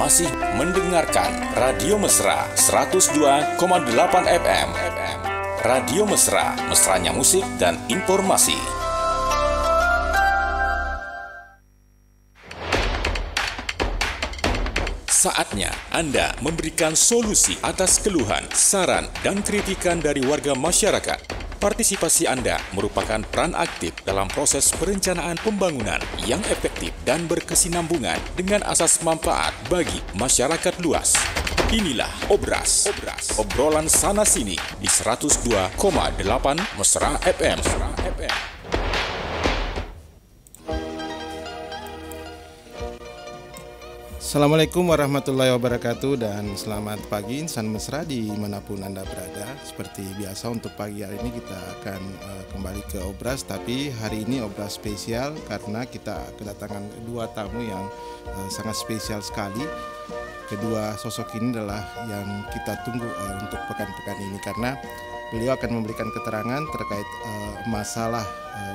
masih mendengarkan Radio Mesra 102,8 FM. Radio Mesra, mesranya musik dan informasi. Saatnya Anda memberikan solusi atas keluhan, saran, dan kritikan dari warga masyarakat. Partisipasi Anda merupakan peran aktif dalam proses perencanaan pembangunan yang efektif dan berkesinambungan dengan asas manfaat bagi masyarakat luas. Inilah Obras, obrolan sana-sini di 102,8 Mesra FM. Assalamualaikum warahmatullahi wabarakatuh dan selamat pagi insan mesra dimanapun Anda berada. Seperti biasa untuk pagi hari ini kita akan kembali ke Obras, tapi hari ini Obras spesial karena kita kedatangan dua tamu yang sangat spesial sekali. Kedua sosok ini adalah yang kita tunggu untuk pekan-pekan ini karena beliau akan memberikan keterangan terkait masalah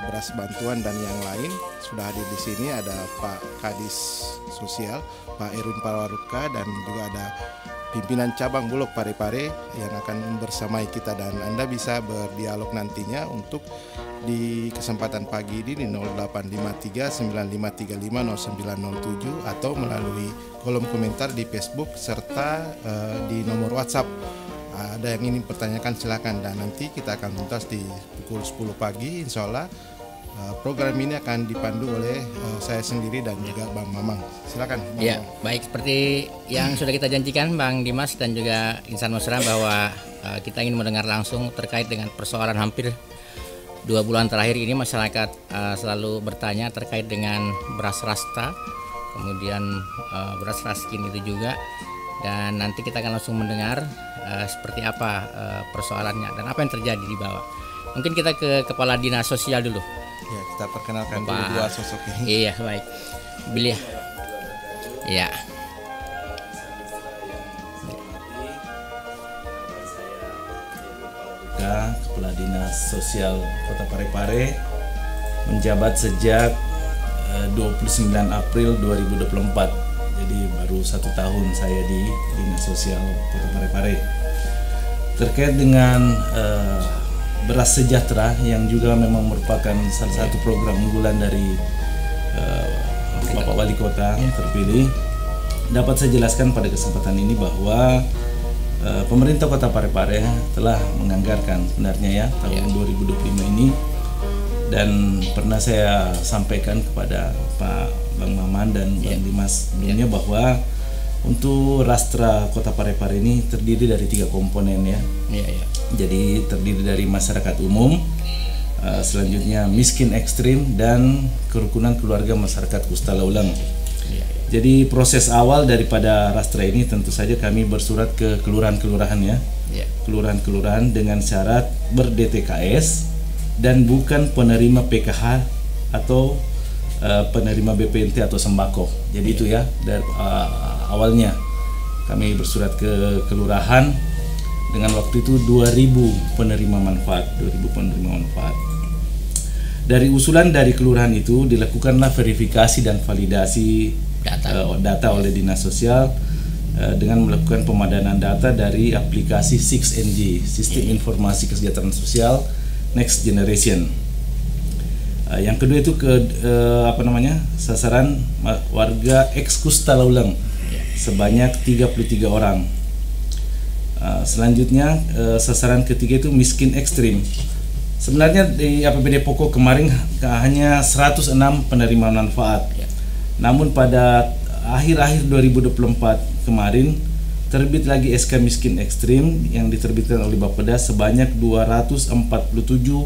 beras bantuan dan yang lain. Sudah hadir di sini ada Pak Kadis Sosial, Pak Erwin Parwaruka, dan juga ada pimpinan cabang Bulog Parepare yang akan bersamai kita, dan Anda bisa berdialog nantinya untuk di kesempatan pagi ini di 0853 9535 0907 atau melalui kolom komentar di Facebook serta di nomor WhatsApp. Ada yang ingin pertanyakan silakan, dan nanti kita akan tuntas di pukul 10 pagi insya Allah. Program ini akan dipandu oleh saya sendiri dan juga Bang Mamang. Silakan. Ya, baik, seperti yang sudah kita janjikan Bang Dimas dan juga insan mesra bahwa kita ingin mendengar langsung terkait dengan persoalan hampir 2 bulan terakhir ini masyarakat selalu bertanya terkait dengan beras rasta, kemudian beras raskin itu juga, dan nanti kita akan langsung mendengar seperti apa persoalannya dan apa yang terjadi di bawah. Mungkin kita ke Kepala Dinas Sosial dulu. Ya, kita perkenalkan dulu dua sosok ini. Iya, baik. Beliau. Iya. Kepala Dinas Sosial Kota Parepare menjabat sejak 29 April 2024. Jadi baru 1 tahun saya di Dinas Sosial Kota Parepare. Terkait dengan beras sejahtera yang juga memang merupakan salah satu program unggulan dari Bapak Wali Kota terpilih, dapat saya jelaskan pada kesempatan ini bahwa pemerintah Kota Parepare telah menganggarkan sebenarnya tahun 2025 ini, dan pernah saya sampaikan kepada Pak Bang Maman dan Bang Dimas sebelumnya bahwa untuk rastra Kota Parepare ini terdiri dari 3 komponen ya. Jadi terdiri dari masyarakat umum, selanjutnya miskin ekstrim, dan kerukunan keluarga masyarakat Kustalaulang. Jadi proses awal daripada rastra ini tentu saja kami bersurat ke kelurahan-kelurahan ya. Kelurahan-kelurahan dengan syarat ber-DTKS dan bukan penerima PKH atau penerima BPNT atau sembako. Jadi itu ya dari awalnya kami bersurat ke kelurahan dengan waktu itu 2.000 penerima manfaat. Dari usulan dari kelurahan itu dilakukanlah verifikasi dan validasi data oleh Dinas Sosial dengan melakukan pemadanan data dari aplikasi 6NG, Sistem Informasi Kesejahteraan Sosial Next Generation. Yang kedua itu sasaran warga ex Kustalaulang sebanyak 33 orang. Selanjutnya sasaran ketiga itu miskin ekstrim. Sebenarnya di APBD pokok kemarin hanya 106 penerima manfaat. Namun pada akhir-akhir 2024 kemarin terbit lagi SK miskin ekstrim yang diterbitkan oleh Bapeda sebanyak 247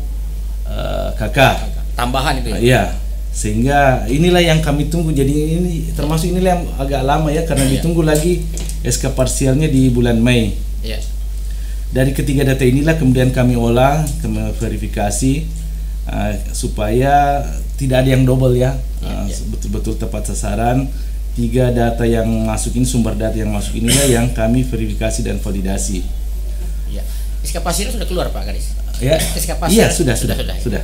KK. Tambahan itu ya? Iya. Sehingga inilah yang kami tunggu. Jadi ini termasuk inilah yang agak lama ya karena ditunggu lagi SK parsialnya di bulan Mei. Dari ketiga data inilah kemudian kami olah, kami verifikasi supaya tidak ada yang double ya, betul-betul tepat sasaran. 3 data yang masuk ini, sumber data yang masuk inilah yang kami verifikasi dan validasi. SK parsial sudah keluar Pak Kadis? SK parsial sudah.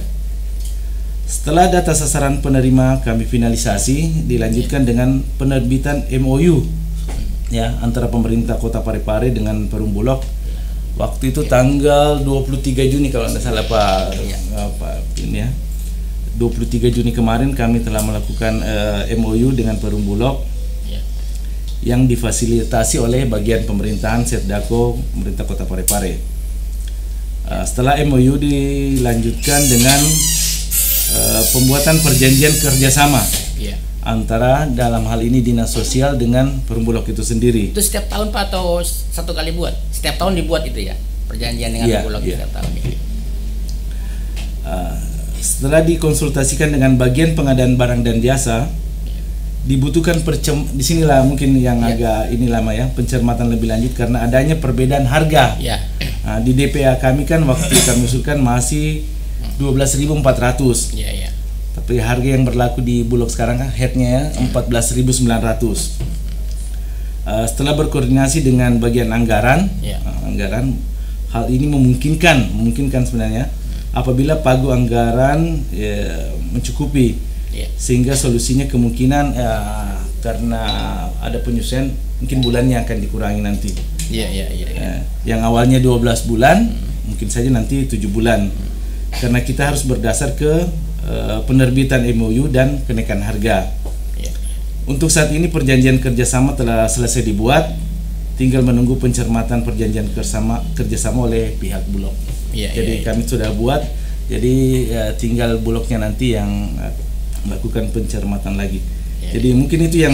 Setelah data sasaran penerima kami finalisasi, dilanjutkan dengan penerbitan MOU ya antara pemerintah Kota Parepare dengan Perum Bulog. Waktu itu tanggal 23 Juni kalau tidak salah Pak ini ya. 23 Juni kemarin kami telah melakukan MOU dengan Perum Bulog yang difasilitasi oleh bagian pemerintahan Setdako pemerintah Kota Parepare. Setelah MOU dilanjutkan dengan pembuatan perjanjian kerjasama antara dalam hal ini Dinas Sosial dengan Perum Bulog itu sendiri. Itu setiap tahun Pak atau satu kali buat? Setiap tahun dibuat itu ya perjanjian dengan Perum Bulog setiap tahun. Setelah dikonsultasikan dengan bagian pengadaan barang dan jasa, dibutuhkan disinilah mungkin yang agak ini lama ya, pencermatan lebih lanjut karena adanya perbedaan harga. Di DPA kami kan waktu kami usulkan masih 12.400. Tapi harga yang berlaku di Bulog sekarang kan headnya 14.900. Setelah berkoordinasi dengan bagian anggaran, hal ini memungkinkan sebenarnya apabila pagu anggaran mencukupi, sehingga solusinya kemungkinan karena ada penyesuaian mungkin bulannya akan dikurangi nanti. Yang awalnya 12 bulan mungkin saja nanti 7 bulan karena kita harus berdasar ke penerbitan MOU dan kenaikan harga. Untuk saat ini perjanjian kerjasama telah selesai dibuat, tinggal menunggu pencermatan perjanjian kerjasama oleh pihak Bulog. Jadi kami sudah buat, jadi tinggal Bulognya nanti yang melakukan pencermatan lagi. Jadi mungkin itu yang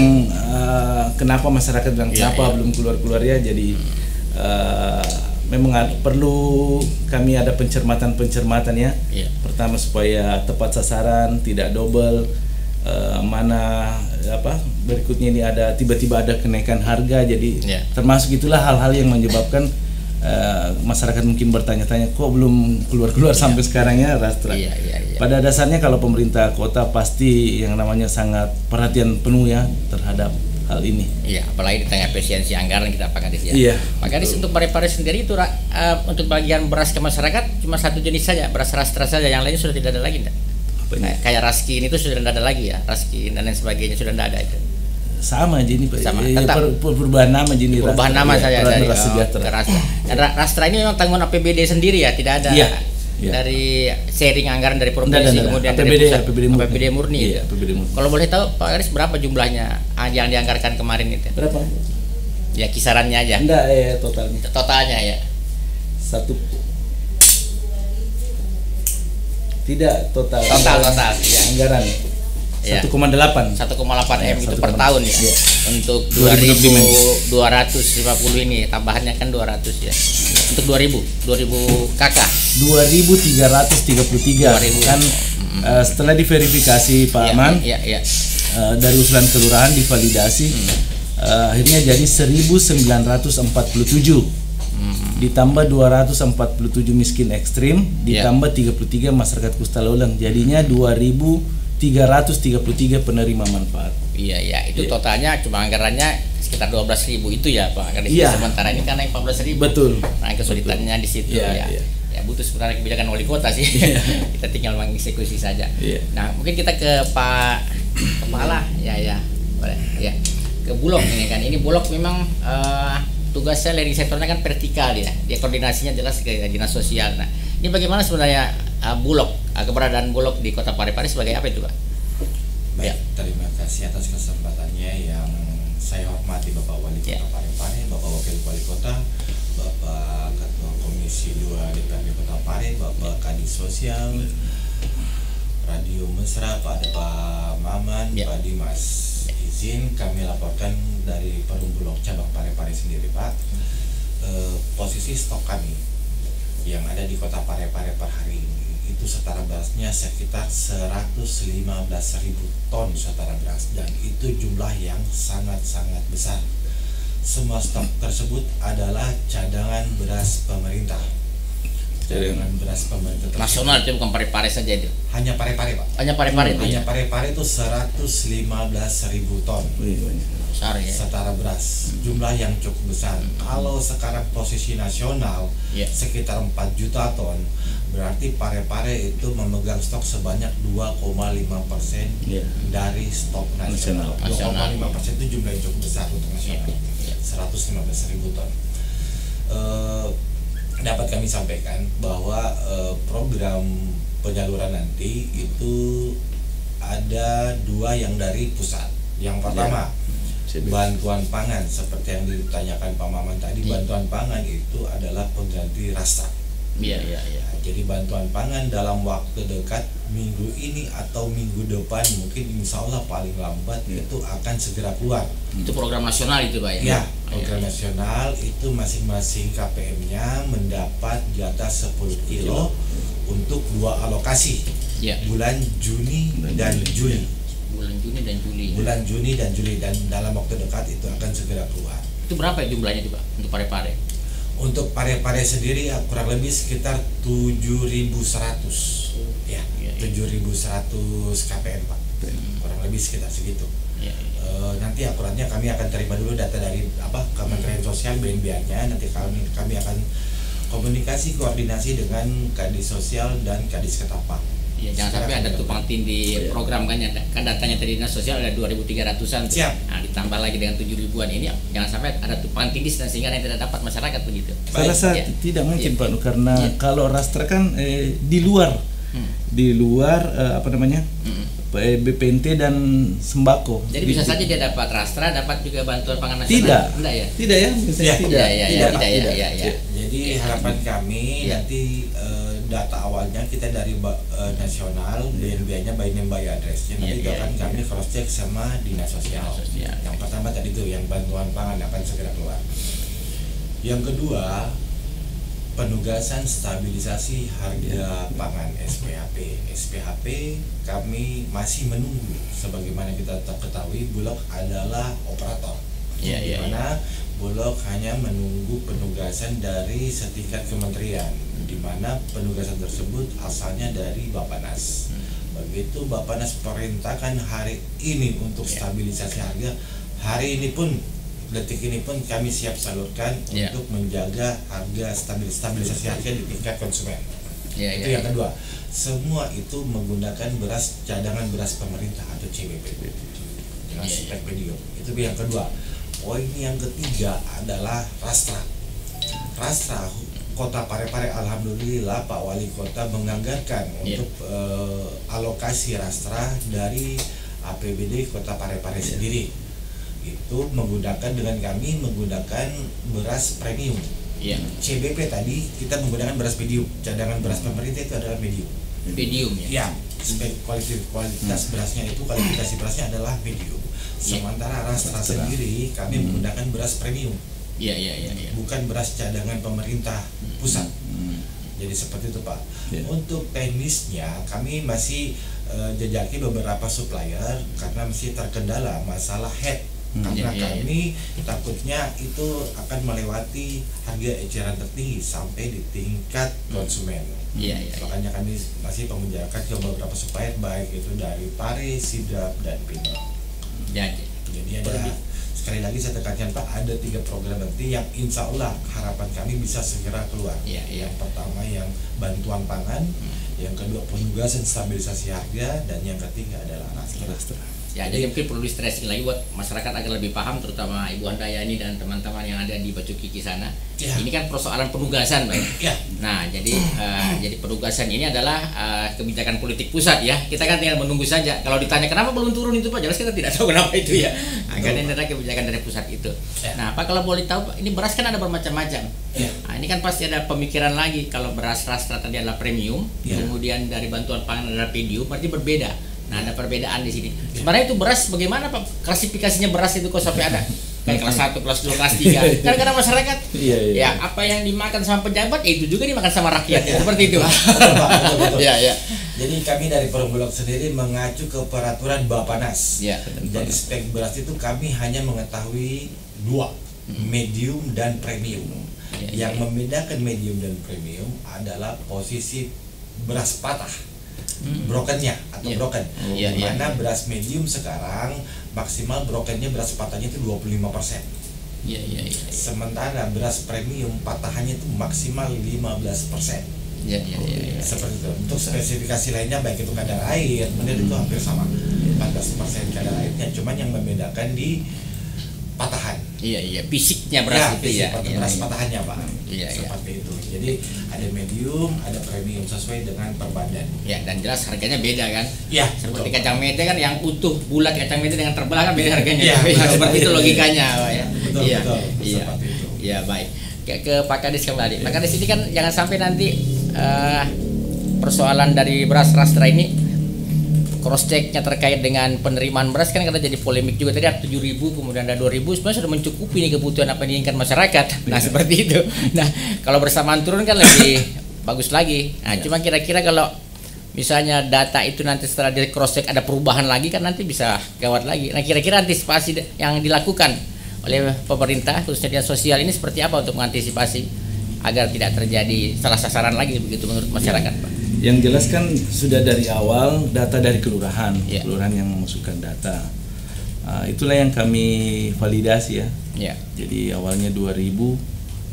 kenapa masyarakat bilang kenapa belum keluar ya. Jadi memang perlu kami ada pencermatan ya. Pertama supaya tepat sasaran, tidak double. Berikutnya ini ada tiba-tiba ada kenaikan harga, jadi termasuk itulah hal-hal yang menyebabkan masyarakat mungkin bertanya-tanya kok belum keluar sampai sekarang ya Rastra. Pada dasarnya kalau pemerintah kota pasti yang namanya sangat perhatian penuh ya terhadap hal ini. Apalagi di tengah efisiensi anggaran kita Pak Kadis ya. Pak Kadis, untuk Parepare sendiri itu untuk bagian beras ke masyarakat cuma satu jenis saja, beras Rastra saja, yang lainnya sudah tidak ada lagi enggak? Kayak Raskin itu sudah tidak ada lagi ya, Raskin dan lain sebagainya sudah tidak ada itu. Sama aja ini Pak. Tetap perubahan nama jadi perubahan nama saja dari Sejahtera. Rastra. Dan Rastra ini memang tanggungan APBD sendiri ya, tidak ada dari sharing anggaran dari provinsi kemudian APBD murni. Kalau boleh tahu Pak Kadis berapa jumlahnya yang dianggarkan kemarin itu? Berapa? Ya kisarannya aja. Enggak totalnya. Totalnya ya. Tidak total ya. Anggaran 1,8 M itu per tahun ya. Untuk 2.250 ini tambahannya kan 200 ya. Untuk 2000 KK 2.333 kan setelah diverifikasi Pak Aman dari usulan kelurahan divalidasi akhirnya jadi 1.947 ditambah 247 miskin ekstrim ditambah 33 masyarakat Kustaloleng jadinya 2.333 penerima manfaat. Itu totalnya cuma anggarannya sekitar 12.000 itu ya Pak Kadis. Sementara ini karena 14.000. Betul. Nah kesulitannya di situ ya. Butuh sebenarnya kebijakan wali kota sih. Kita tinggal mengeksekusi saja. Nah mungkin kita ke Pak Kepala boleh ke Bulog ini kan. Ini Bulog memang tugasnya leading sektornya kan vertikal ya. Dia koordinasinya jelas ke Dinas Sosial. Nah, ini bagaimana sebenarnya Bulog, keberadaan Bulog di Kota Parepare sebagai apa itu, Pak? Baik, terima kasih atas kesempatannya yang saya hormati Bapak Wali Kota Parepare, Bapak Wakil Wali Kota, Bapak Ketua Komisi 2 DPRD Kota Pare, Bapak Kadis Sosial, Radio Mesra, Pak Maman, Pak Dimas. Izin kami laporkan dari Perum Bulog cabang Parepare sendiri Pak. Posisi stok kami yang ada di Kota Parepare per hari ini itu setara berasnya sekitar 115.000 ton setara beras, dan itu jumlah yang sangat-sangat besar. Semua stok tersebut adalah cadangan beras pemerintah. Cadangan beras pemerintah nasional itu bukan Parepare saja itu. Hanya Parepare Pak. Hanya Parepare itu. Hanya Parepare itu 115.000 ton. Besar ya. Setara beras, jumlah yang cukup besar. Kalau sekarang posisi nasional sekitar 4 juta ton, berarti Parepare itu memegang stok sebanyak 2,5% dari stok nasional. 2,5% itu jumlah yang cukup besar untuk nasional. 115.000 ton. Dapat kami sampaikan bahwa program penyaluran nanti itu ada 2 yang dari pusat. Yang pertama bantuan pangan seperti yang ditanyakan Pak Maman tadi. Bantuan pangan itu adalah pengganti rastra. Jadi bantuan pangan dalam waktu dekat minggu ini atau minggu depan mungkin insya Allah paling lambat itu akan segera keluar. Itu program nasional itu Pak ya? Program nasional itu masing-masing KPM-nya mendapat jatah 10 kilo untuk 2 alokasi bulan Juni dan Juli. Bulan Juni dan Juli dan dalam waktu dekat itu akan segera keluar. Itu berapa jumlahnya itu Pak untuk Parepare? Untuk Parepare sendiri ya kurang lebih sekitar 7.100 ya, 7.100 KPM Pak, kurang lebih sekitar segitu. Nanti akuratnya kami akan terima dulu data dari Kementerian Sosial BNBR-nya. Nanti kami akan komunikasi koordinasi dengan Kadis Sosial dan Kadis Ketapang. Ya, jangan sampai ada tumpang tindih program kan datanya tadi Dinas Sosial ada 2.300-an. Siap. Nah, ditambah lagi dengan 7.000-an ini jangan sampai ada tumpang tindih sehingga yang tidak dapat masyarakat begitu. Saya rasa tidak mungkin Pak, karena kalau rastra kan di luar BPNT dan sembako. Jadi bisa saja dia dapat rastra, dapat juga bantuan pangan nasional. Tidak ya. Jadi harapan kami nanti data awalnya kita dari nasional, BNB-nya by name by address-nya nanti akan kami cross check sama Dinas Sosial. Yang pertama tadi itu yang bantuan pangan akan segera keluar. Yang kedua, penugasan stabilisasi harga pangan SPHP. SPHP kami masih menunggu, sebagaimana kita ketahui Bulog adalah operator. Di mana Bulog hanya menunggu penugasan dari setingkat kementerian, di mana penugasan tersebut asalnya dari Bappenas. Begitu Bappenas perintahkan hari ini untuk stabilisasi harga, hari ini pun detik ini pun kami siap salurkan untuk menjaga harga stabilisasi harga di tingkat konsumen. Itu yang kedua. Semua itu menggunakan cadangan beras pemerintah atau CBP dengan spek medium. Itu yang kedua. Poin yang ketiga adalah rastra. Rastra Kota Parepare, alhamdulillah Pak Wali Kota menganggarkan untuk alokasi rastra dari APBD Kota Parepare sendiri. Itu dengan kami menggunakan beras premium. CBP tadi kita menggunakan beras medium. Cadangan beras pemerintah itu adalah medium. Spek kualitas berasnya itu, kualifikasi berasnya adalah medium. Sementara rastra sendiri kami menggunakan beras premium. Bukan beras cadangan pemerintah pusat. Jadi seperti itu Pak. Untuk teknisnya kami masih jejaki beberapa supplier karena masih terkendala masalah head. Karena kami takutnya itu akan melewati harga eceran tertinggi sampai di tingkat konsumen. Makanya kami masih menjalankan ke beberapa supplier, baik itu dari Pare, Sidrap, dan Pino. Jadi ada, sekali lagi saya tekankan Pak, ada 3 program nanti yang insya Allah harapan kami bisa segera keluar. Yang pertama yang bantuan pangan, yang kedua penugasan stabilisasi harga, dan yang ketiga adalah rastra. Jadi mungkin perlu di-stressing lagi buat masyarakat agar lebih paham, terutama Ibu Handayani dan teman-teman yang ada di Batu Kiki sana. Ini kan persoalan penugasan, Pak. Nah, jadi penugasan ini adalah kebijakan politik pusat ya. Kita kan tinggal menunggu saja. Kalau ditanya kenapa belum turun itu Pak, jelas kita tidak tahu kenapa itu ya. Karena ini adalah kebijakan dari pusat itu. Nah, Pak kalau boleh tahu Pak, ini beras kan ada bermacam-macam. Nah, ini kan pasti ada pemikiran lagi kalau beras rastra tadi adalah premium, kemudian dari bantuan pangan adalah medium, berarti berbeda. Nah, ada perbedaan di sini. Sebenarnya itu beras bagaimana Pak? Klasifikasinya beras itu kok sampai ada kayak kelas 1, kelas 2, kelas 3. Karena masyarakat ya apa yang dimakan sama pejabat itu juga dimakan sama rakyat. Seperti itu. Betul. Jadi kami dari Forum Bulog sendiri mengacu ke peraturan Bappenas. Jadi spek beras itu kami hanya mengetahui 2, medium dan premium. Yang membedakan medium dan premium adalah posisi beras patah. Brokennya atau broken, mana beras medium sekarang maksimal brokennya, beras patahnya itu 25%. Sementara beras premium patahannya itu maksimal 15%. Seperti itu. Untuk spesifikasi lainnya baik itu kadar air, benar itu hampir sama, 14% kadar airnya. Cuman yang membedakan di patahan. Iya, fisiknya beras itu ya. Beras patahannya Pak. Iya. Seperti itu. Jadi ada medium, ada premium sesuai dengan per badan. Ya, dan jelas harganya beda kan. Iya. Seperti kacang mete kan yang utuh bulat, kacang mete dengan terbelah kan beda harganya. Iya, Seperti itu logikanya, Pak ya. Betul. Iya. Seperti itu. Iya, baik. Ke Pak Kadis kembali. Pak Kadis ini kan jangan sampai nanti persoalan dari beras rastra ini cross checknya terkait dengan penerimaan beras kan karena jadi polemik juga. Tadi ada 7.000 kemudian ada 2.000, sebenarnya sudah mencukupi nih kebutuhan apa yang diinginkan masyarakat. Nah seperti itu. Nah kalau bersamaan turun kan lebih bagus lagi. Nah cuma kira-kira kalau misalnya data itu nanti setelah di cross check ada perubahan lagi kan nanti bisa gawat lagi. Nah kira-kira antisipasi yang dilakukan oleh pemerintah khususnya dinas sosial ini seperti apa untuk mengantisipasi agar tidak terjadi salah sasaran lagi begitu menurut masyarakat, Pak? Yang jelas kan sudah dari awal data dari kelurahan, Yeah. kelurahan yang memasukkan data. Itulah yang kami validasi ya. Ya. Jadi awalnya 2.000,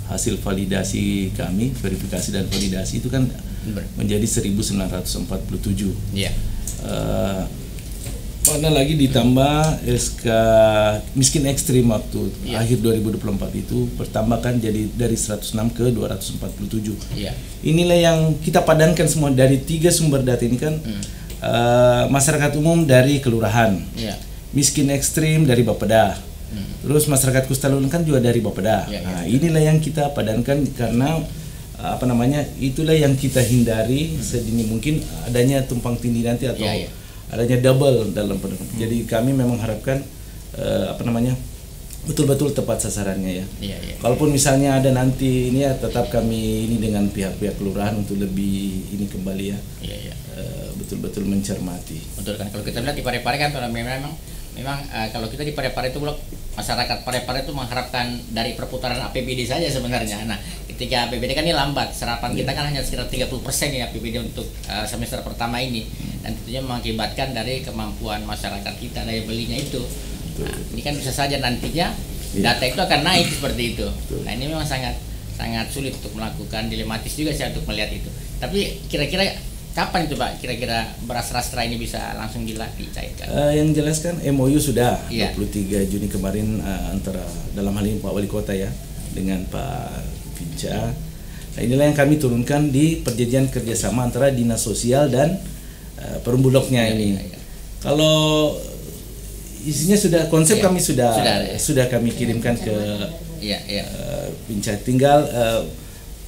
hasil validasi kami, verifikasi dan validasi itu kan menjadi 1.947. Iya. Mana lagi ditambah SK miskin ekstrim waktu Iya. akhir 2024 itu bertambahkan jadi dari 106 ke 247. Iya. Inilah yang kita padankan semua dari 3 sumber data ini kan. Masyarakat umum dari kelurahan, Iya. miskin ekstrim dari Bapeda, terus masyarakat Kustalun kan juga dari Bapeda. Iya, Nah, inilah yang kita padankan karena itulah yang kita hindari sedini mungkin adanya tumpang tindih nanti atau Iya. adanya double dalam penerimaan. Jadi kami memang harapkan betul-betul tepat sasarannya ya. Iya. Kalaupun misalnya ada nanti ini ya tetap kami ini dengan pihak-pihak kelurahan untuk lebih ini kembali ya. Iya. Betul-betul mencermati. Betul kan, kalau kita lihat di Parepare kan memang kalau kita di Parepare itu blok masyarakat Parepare itu mengharapkan dari perputaran APBD saja sebenarnya. Nah ketika APBD kan ini lambat, serapan kita kan hanya sekitar 30% ya APBD untuk semester pertama ini, dan tentunya mengakibatkan dari kemampuan masyarakat kita daya belinya itu. Nah ini kan bisa saja nantinya data itu akan naik seperti itu. Nah ini memang sangat sulit untuk melakukan, dilematis juga sih untuk melihat itu. Tapi kira-kira kapan itu Pak, kira-kira beras rastra ini bisa langsung dicairkan? Yang jelas kan MOU sudah Iya. 23 Juni kemarin antara dalam hal ini Pak Wali Kota ya dengan Pak Pinca. Nah inilah yang kami turunkan di perjanjian kerjasama antara dinas sosial dan perumbuloknya ini. Iya. Kalau isinya sudah konsep Iya. kami sudah kami kirimkan ke Iya. Pinca, tinggal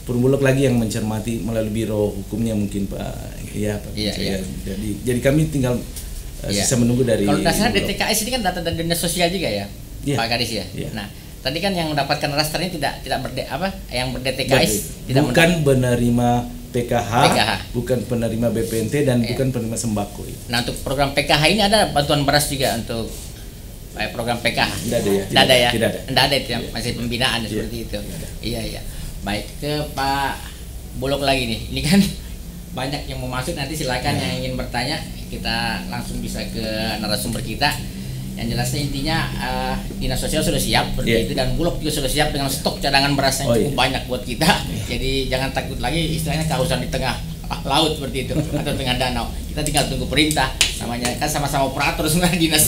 perumbulok lagi yang mencermati melalui biro hukumnya mungkin Pak Iya. Pinca. Jadi kami tinggal Iya. sisa menunggu dari Kalau dasarnya Bulog. DTKS ini kan data dari dinas sosial juga ya, Iya. Pak Kadis ya. Iya. Nah, tadi kan yang mendapatkan rastra ini tidak yang ber-DTKS tidak bukan penerima PKH, PKH. bukan penerima BPNT dan Iya. bukan penerima sembako. Nah, untuk program PKH ini ada bantuan beras juga untuk program PKH. Tidak ada ya? Tidak ada ya? Tidak ada. Tidak ada itu, masih pembinaan seperti itu. Iya. Baik, ke Pak Bulog lagi nih. Ini kan banyak yang mau masuk, nanti silakan yang ingin bertanya, kita langsung bisa ke narasumber kita. Yang jelasnya intinya dinas sosial sudah siap seperti itu, dan Bulog juga sudah siap dengan stok cadangan beras yang cukup banyak buat kita. Jadi jangan takut lagi istilahnya kehausan di tengah laut seperti itu atau tengah danau. Kita tinggal tunggu perintah, namanya kan sama-sama operator sebenarnya, dinas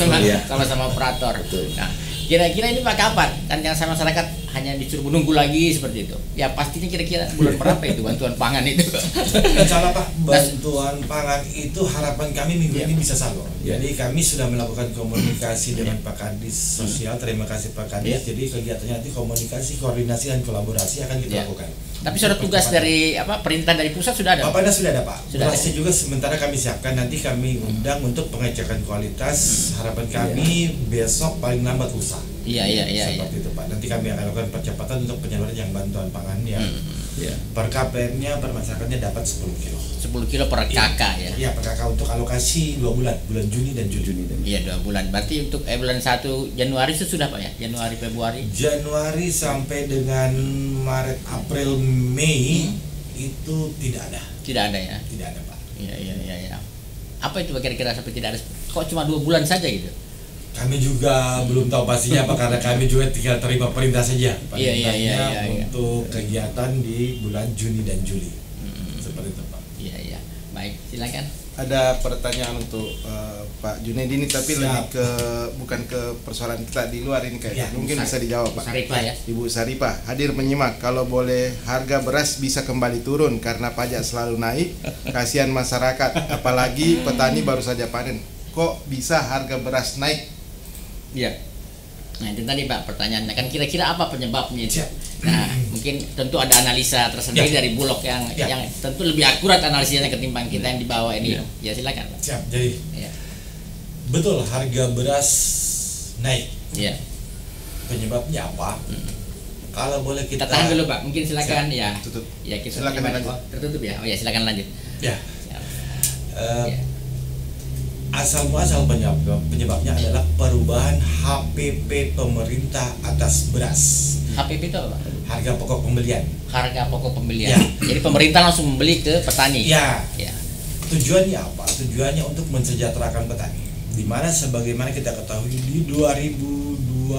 sama-sama operator. Nah, kira-kira ini Pak kapan? Kan yang sama masyarakat hanya disuruh menunggu lagi seperti itu. Ya pastinya kira-kira bulan berapa itu bantuan pangan itu? Insya Allah Pak, bantuan pangan itu harapan kami minggu ini bisa salur. Jadi kami sudah melakukan komunikasi dengan Pak Kadis Sosial. Terima kasih Pak Kadis. Jadi kegiatannya nanti komunikasi, koordinasi dan kolaborasi akan kita lakukan. Tapi sudah tugas dari perintah dari pusat sudah ada? Bapak sudah ada Pak. Sudah Berasnya juga sementara kami siapkan, nanti kami undang untuk pengecekan kualitas. Harapan kami besok paling lambat lusa. Iya. Seperti itu Pak. Nanti kami akan lakukan percepatan untuk penyaluran yang bantuan pangan yang per KPM-nya per masyarakatnya dapat 10 kilo. 10 kilo per KK ya? Iya, per KK untuk alokasi 2 bulan Juni dan Juli. Iya 2 bulan. Berarti untuk bulan 1 Januari itu sudah Pak ya? Januari sampai dengan Maret, April, Mei itu tidak ada. Tidak ada ya? Tidak ada Pak. Iya. Apa itu kira-kira sampai tidak ada? Kok cuma 2 bulan saja gitu? Kami juga belum tahu pastinya Pak, karena kami juga tinggal terima perintah saja. Iya. Untuk kegiatan di bulan Juni dan Juli. Seperti itu Pak. Iya. baik, silakan. Ada pertanyaan untuk Pak Junaidi ini, tapi lebih ke bukan ke persoalan kita di luar ini kayak mungkin bisa dijawab Pak. Saripah ya. Ibu Saripah, hadir menyimak. Kalau boleh harga beras bisa kembali turun karena pajak selalu naik. Kasihan masyarakat, apalagi petani baru saja panen. Kok bisa harga beras naik? Iya. Nah itu tadi Pak pertanyaannya kan kira-kira apa penyebabnya itu? Nah mungkin tentu ada analisa tersendiri dari Bulog yang tentu lebih akurat analisanya ketimbang kita yang di bawah ini. Ya silakan Pak. Siap. Jadi betul harga beras naik. Iya. Penyebabnya apa? Kalau boleh kita tahan dulu Pak, mungkin silakan. Siap. Ya. Tutup. Ya kita Silakan lanjut. Tertutup ya. Oh ya silakan lanjut. Ya. Siap. Asal-muasal penyebabnya adalah perubahan HPP pemerintah atas beras. HPP itu apa Pak? Harga pokok pembelian. Harga pokok pembelian. Jadi pemerintah langsung membeli ke petani. Ya. Ya. Tujuannya apa? Tujuannya untuk mensejahterakan petani. Dimana sebagaimana kita ketahui di 2024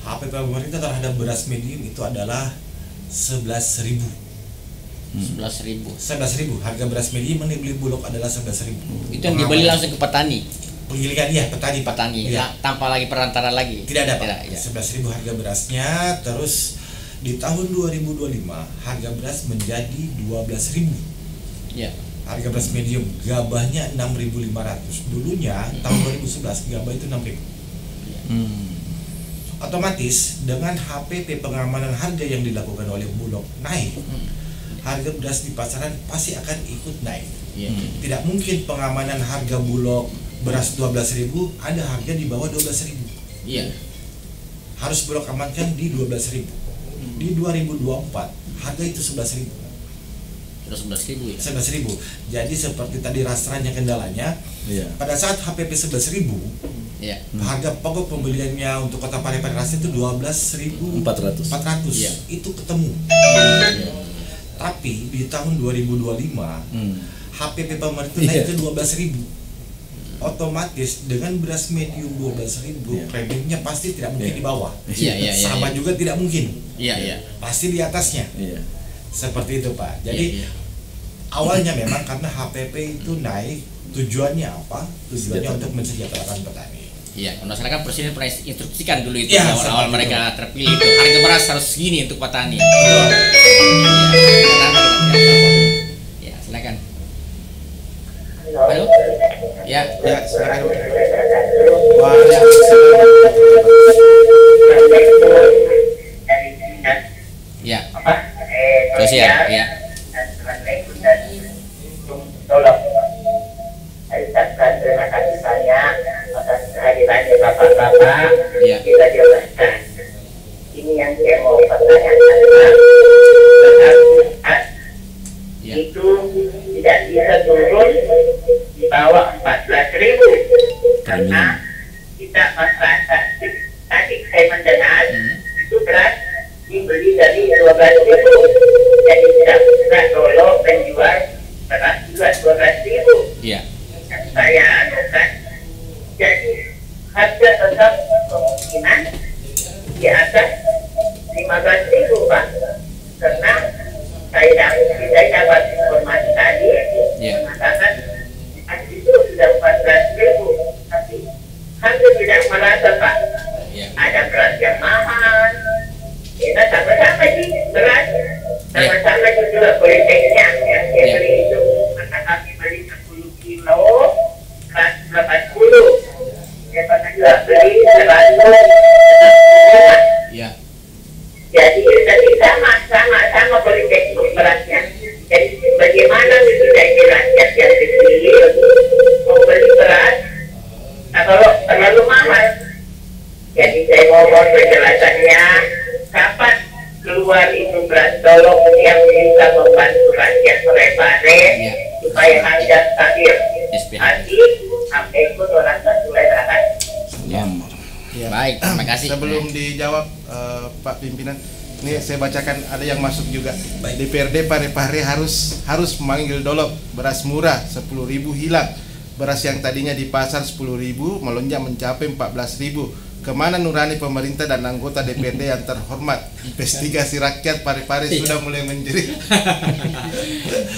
HPP pemerintah terhadap beras medium itu adalah 11.000. 11.000. Harga beras medium yang dibeli Bulog adalah 11.000. Itu yang dibeli langsung ke petani. Penggilikan petani. Ya. Tanpa lagi perantara lagi. Tidak ada Pak. Ya. 11.000 harga berasnya. Terus di tahun 2025 harga beras menjadi 12.000. Ya. Harga beras medium gabahnya 6.500. Dulunya tahun 2011 gabah itu 6.000. Otomatis dengan HPP pengamanan harga yang dilakukan oleh Bulog naik, harga beras di pasaran pasti akan ikut naik. Tidak mungkin pengamanan harga Bulog beras 12.000 ada harga di bawah 12.000. Harus Bulog amankan di 12.000. Di 2024 harga itu 11.000. 11.000 ya. 11.000. Jadi seperti tadi rasanya kendalanya. Pada saat HPP 11.000, harga pokok pembeliannya untuk Kota Parepare rasnya itu 12.400. Itu ketemu. Tapi di tahun 2025 HPP pemerintah naik ke 12.000. Otomatis dengan beras medium 12.000 premiumnya pasti tidak mungkin di bawah. Sama juga tidak mungkin. Pasti di atasnya. Seperti itu Pak. Jadi awalnya memang karena HPP itu naik, tujuannya apa? Tujuannya untuk mensejahterakan petani. Iya, berdasarkan Presiden pernah instruksikan dulu itu awal-awal mereka terpilih itu harga beras harus segini untuk petani. Ya, silakan. Halo. Ya, silakan. Ya. Sosial, ya. Tolong ucapkan terima kasih banyak atas kehadirannya bapak-bapak. Kita jelaskan. Ini yang saya mau pertanyakan. Itu tidak bisa turun di bawah 14.000 karena kita masyarakat tadi saya mendengar itu beras dibeli dari 12.000, jadi tidak bisa tolong penjual beras juga 12.000. Yang saya anukan, jadi harga tetap kemungkinan di atas 15.000 Pak, karena saya dapat informasi tadi mengatakan itu sudah 14.000, tapi harga tidak merata Pak. Ada beras yang mahal. Kita sama-sama sih beras, sama-sama juga politiknya yang saya beli itu, karena kami beli 10 kilo, beras 80, saya pernah juga beli 100. Jadi tadi sama politik berasnya. Jadi bagaimana sudah jelaskan yang kecil mau beli beras, kalau terlalu mahal. Jadi saya mohon penjelasannya. Kapan keluar itu beras tolong yang bisa membantu rakyat Parepare supaya harga stabil. Nanti sampai pun orang sesuai rakyat. Baik, terima kasih. Sebelum dijawab Pak Pimpinan, ini saya bacakan ada yang masuk juga. DPRD Parepare harus memanggil Dolog. Beras murah 10.000 hilang. Beras yang tadinya di pasar 10.000 melonjak mencapai 14.000. kemana nurani pemerintah dan anggota DPD yang terhormat? Investigasi rakyat Parepare sudah mulai menjerit.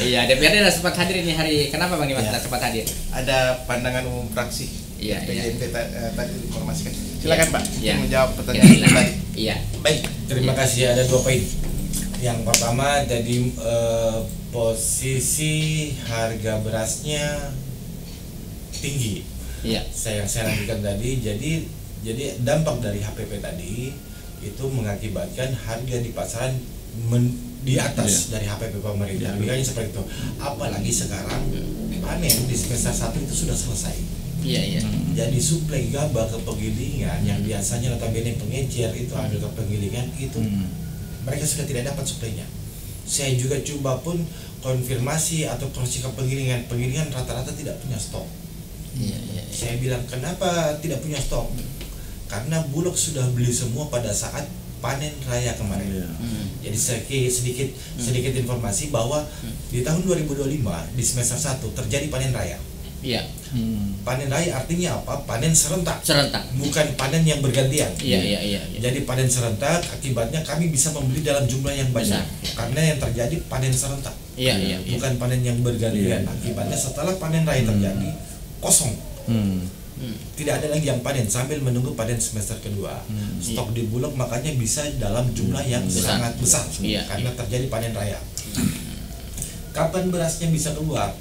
Iya, DPRD sudah sempat hadir ini hari. Kenapa Bang Dimas tidak sempat hadir? Ada pandangan umum fraksi. Iya, PJMP tadi diinformasikan. Silakan Pak, Iya. menjawab pertanyaan tadi. Iya. Baik, terima kasih. Ada 2 poin. Yang pertama tadi posisi harga berasnya tinggi. Iya. Saya lanjutkan tadi. Jadi dampak dari HPP tadi itu mengakibatkan harga di pasaran di atas dari HPP pemerintah. Makanya seperti itu. Apalagi sekarang panen di semester 1 itu sudah selesai. Iya. Jadi suplai gabah ke penggilingan yang biasanya notabene pengecer itu ambil ke penggilingan itu mereka sudah tidak dapat suplainya. Saya juga coba pun konfirmasi atau proses ke penggilingan rata-rata tidak punya stok. Iya. Saya bilang kenapa tidak punya stok? Karena Bulog sudah beli semua pada saat panen raya kemarin. Jadi sedikit informasi bahwa di tahun 2025 di semester 1 terjadi panen raya. Iya. Panen raya artinya apa? Panen serentak. Bukan panen yang bergantian. Iya. Jadi panen serentak akibatnya kami bisa membeli dalam jumlah yang banyak. Karena yang terjadi panen serentak. Iya. Bukan panen yang bergantian. Akibatnya setelah panen raya terjadi kosong. Tidak ada lagi yang panen sambil menunggu panen semester kedua. Stok di Bulog makanya bisa dalam jumlah yang sangat besar karena terjadi panen raya. Kapan berasnya bisa keluar?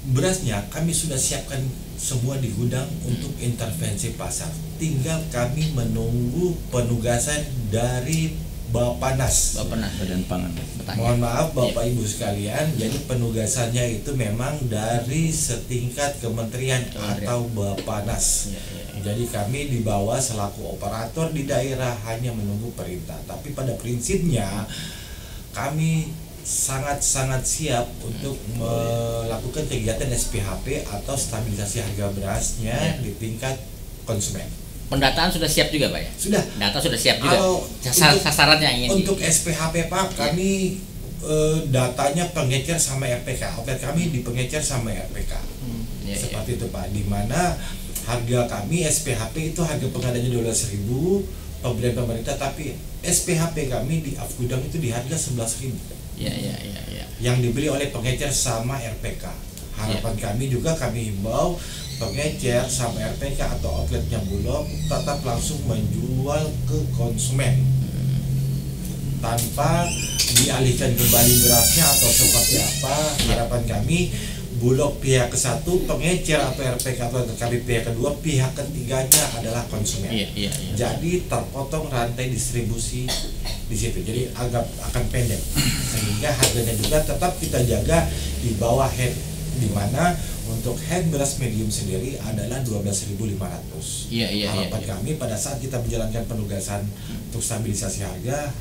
Berasnya kami sudah siapkan semua di gudang untuk intervensi pasar. Tinggal kami menunggu penugasan dari Bappenas. Badan Pangan. Mohon maaf Bapak Ibu sekalian, jadi penugasannya itu memang dari setingkat kementerian atau Bappenas. Jadi kami di bawah selaku operator di daerah hanya menunggu perintah. Tapi pada prinsipnya kami sangat siap untuk melakukan kegiatan SPHP atau stabilisasi harga berasnya di tingkat konsumen. Pendataan sudah siap juga Pak ya? Sudah. Data sudah siap juga. Sasarannya ingin untuk SPHP Pak, kami datanya pengecer sama RPK. Outlet kami di pengecer sama RPK. Seperti itu Pak. Di mana harga kami SPHP itu harga pengadanya 12.000 pembelian pemerintah, tapi SPHP kami di Afgudang itu di harga 11.000. Iya. Yang dibeli oleh pengecer sama RPK. Harapan kami juga kami himbau pengecer sama RPK atau outletnya Bulog tetap langsung menjual ke konsumen tanpa dialihkan kembali berasnya atau seperti apa. Harapan kami Bulog pihak ke-1, pengecer atau RPK atau kami pihak kedua, pihak ketiganya adalah konsumen. Iya. Jadi terpotong rantai distribusi di situ. Jadi agak akan pendek sehingga harganya juga tetap kita jaga di bawah head, di mana untuk head beras medium sendiri adalah 12.500. Iya. Harapan kami pada saat kita menjalankan penugasan untuk stabilisasi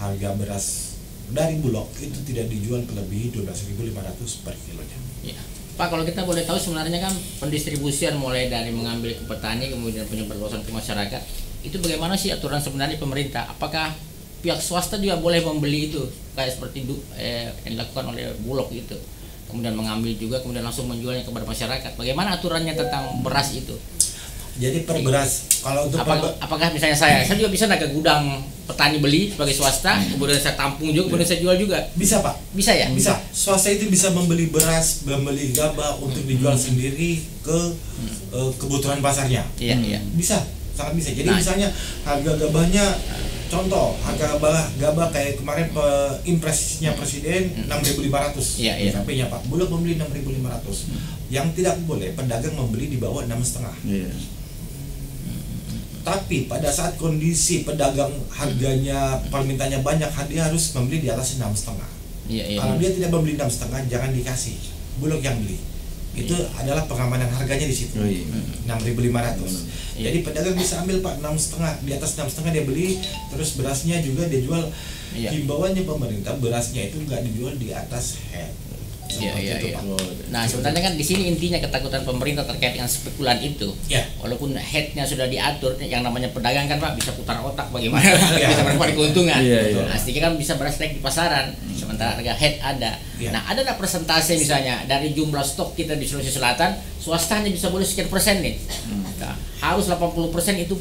harga beras dari Bulog itu tidak dijual melebihi 12.500 per kilonya. Iya. Pak, kalau kita boleh tahu sebenarnya kan pendistribusian mulai dari mengambil ke petani kemudian penyebarluasan ke masyarakat itu bagaimana sih aturan sebenarnya pemerintah? Apakah pihak swasta juga boleh membeli itu kayak seperti yang dilakukan oleh Bulog itu? Kemudian mengambil juga kemudian langsung menjualnya kepada masyarakat. Bagaimana aturannya tentang beras itu? Jadi per beras kalau untuk apakah misalnya saya juga bisa ke gudang petani beli sebagai swasta, kemudian saya tampung juga, kemudian saya jual juga? Bisa Pak. Bisa ya? Bisa. Swasta itu bisa membeli beras, membeli gabah untuk dijual sendiri ke kebutuhan pasarnya. Iya. Bisa, sangat bisa. Jadi misalnya harga gabahnya, contoh harga gabah kayak kemarin impresinya Presiden 6.500. Iya. Tapi-nya Pak, Bulog membeli 6.500. Yang tidak boleh pedagang membeli di bawah 6,5. Iya. Tapi pada saat kondisi pedagang harganya permintaannya banyak, dia harus membeli di atas 6,5. Iya. Kalau dia tidak membeli 6,5, jangan dikasih. Bulog yang beli. Itu adalah pengamanan harganya di situ. 6.500. Jadi pedagang bisa ambil Pak 6,5, di atas 6,5 dia beli, terus berasnya juga dia jual. Himbauannya pemerintah berasnya itu nggak dijual di atas head. Iya. Nah sebenarnya kan di sini intinya ketakutan pemerintah terkait dengan spekulan itu. Walaupun headnya sudah diatur, yang namanya pedagang kan Pak bisa putar otak bagaimana bisa berapa keuntungan. Nah, sedikit kan bisa beras naik di pasaran. sementara harga head ada. Nah, ada nggak persentase misalnya dari jumlah stok kita di Sulawesi Selatan, swasta hanya bisa boleh sekian persen nih. Nah, harus 80% itu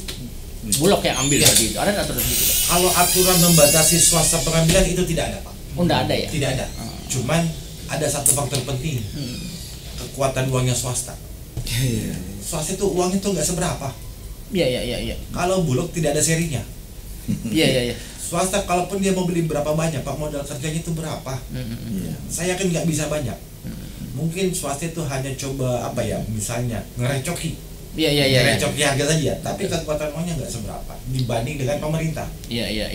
Bulog yang ambil tadi itu. Ada nggak terus gitu? Kalau aturan membatasi swasta pengambilan itu tidak ada, Pak. Oh, nggak ada ya? Tidak ada. Cuman ada satu faktor penting. Kekuatan uangnya swasta. Swasta itu uang itu nggak seberapa. Iya. Kalau Bulog tidak ada serinya. Iya. Swasta kalaupun dia mau beli berapa banyak, Pak, modal kerjanya itu berapa? Saya yakin nggak bisa banyak. Mungkin swasta itu hanya coba apa ya, misalnya ngerecoki. Iya. Ngerecoki harga saja, tapi kekuatan uangnya nggak seberapa dibanding dengan pemerintah. Iya.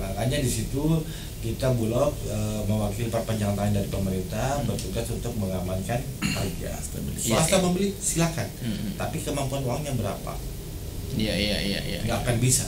Makanya di situ kita Bulog mewakili perpanjangan tangan dari pemerintah bertugas untuk mengamankan harga. Swasta membeli silakan, tapi kemampuan uangnya berapa? Iya. Nggak akan bisa.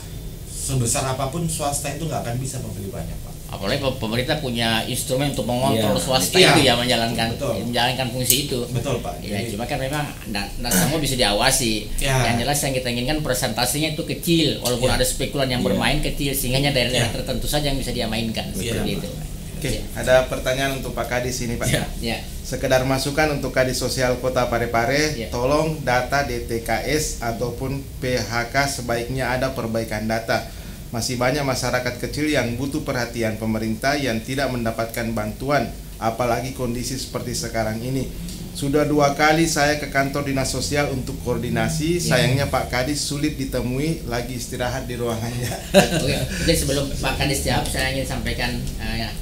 Sebesar apapun swasta itu nggak akan bisa membeli banyak, Pak. Apalagi pemerintah punya instrumen untuk mengontrol swasta Iya. itu ya, menjalankan fungsi itu. Betul, Pak. Ya, cuma kan memang nggak semua bisa diawasi. Ya. Yang jelas yang kita inginkan presentasinya itu kecil, walaupun ada spekulan yang bermain kecil, sehingga hanya daerah-daerah tertentu saja yang bisa dia mainkan seperti itu. Oke, ada pertanyaan untuk Pak Kadis ini, Pak. Ya. Sekedar masukan untuk Kadis Sosial Kota Parepare, tolong data DTKS ataupun PHK sebaiknya ada perbaikan data. Masih banyak masyarakat kecil yang butuh perhatian pemerintah yang tidak mendapatkan bantuan, apalagi kondisi seperti sekarang ini. Sudah 2 kali saya ke kantor dinas sosial untuk koordinasi, sayangnya Pak Kadis sulit ditemui, lagi istirahat di ruangannya. Oke, jadi sebelum Pak Kadis jawab, saya ingin sampaikan,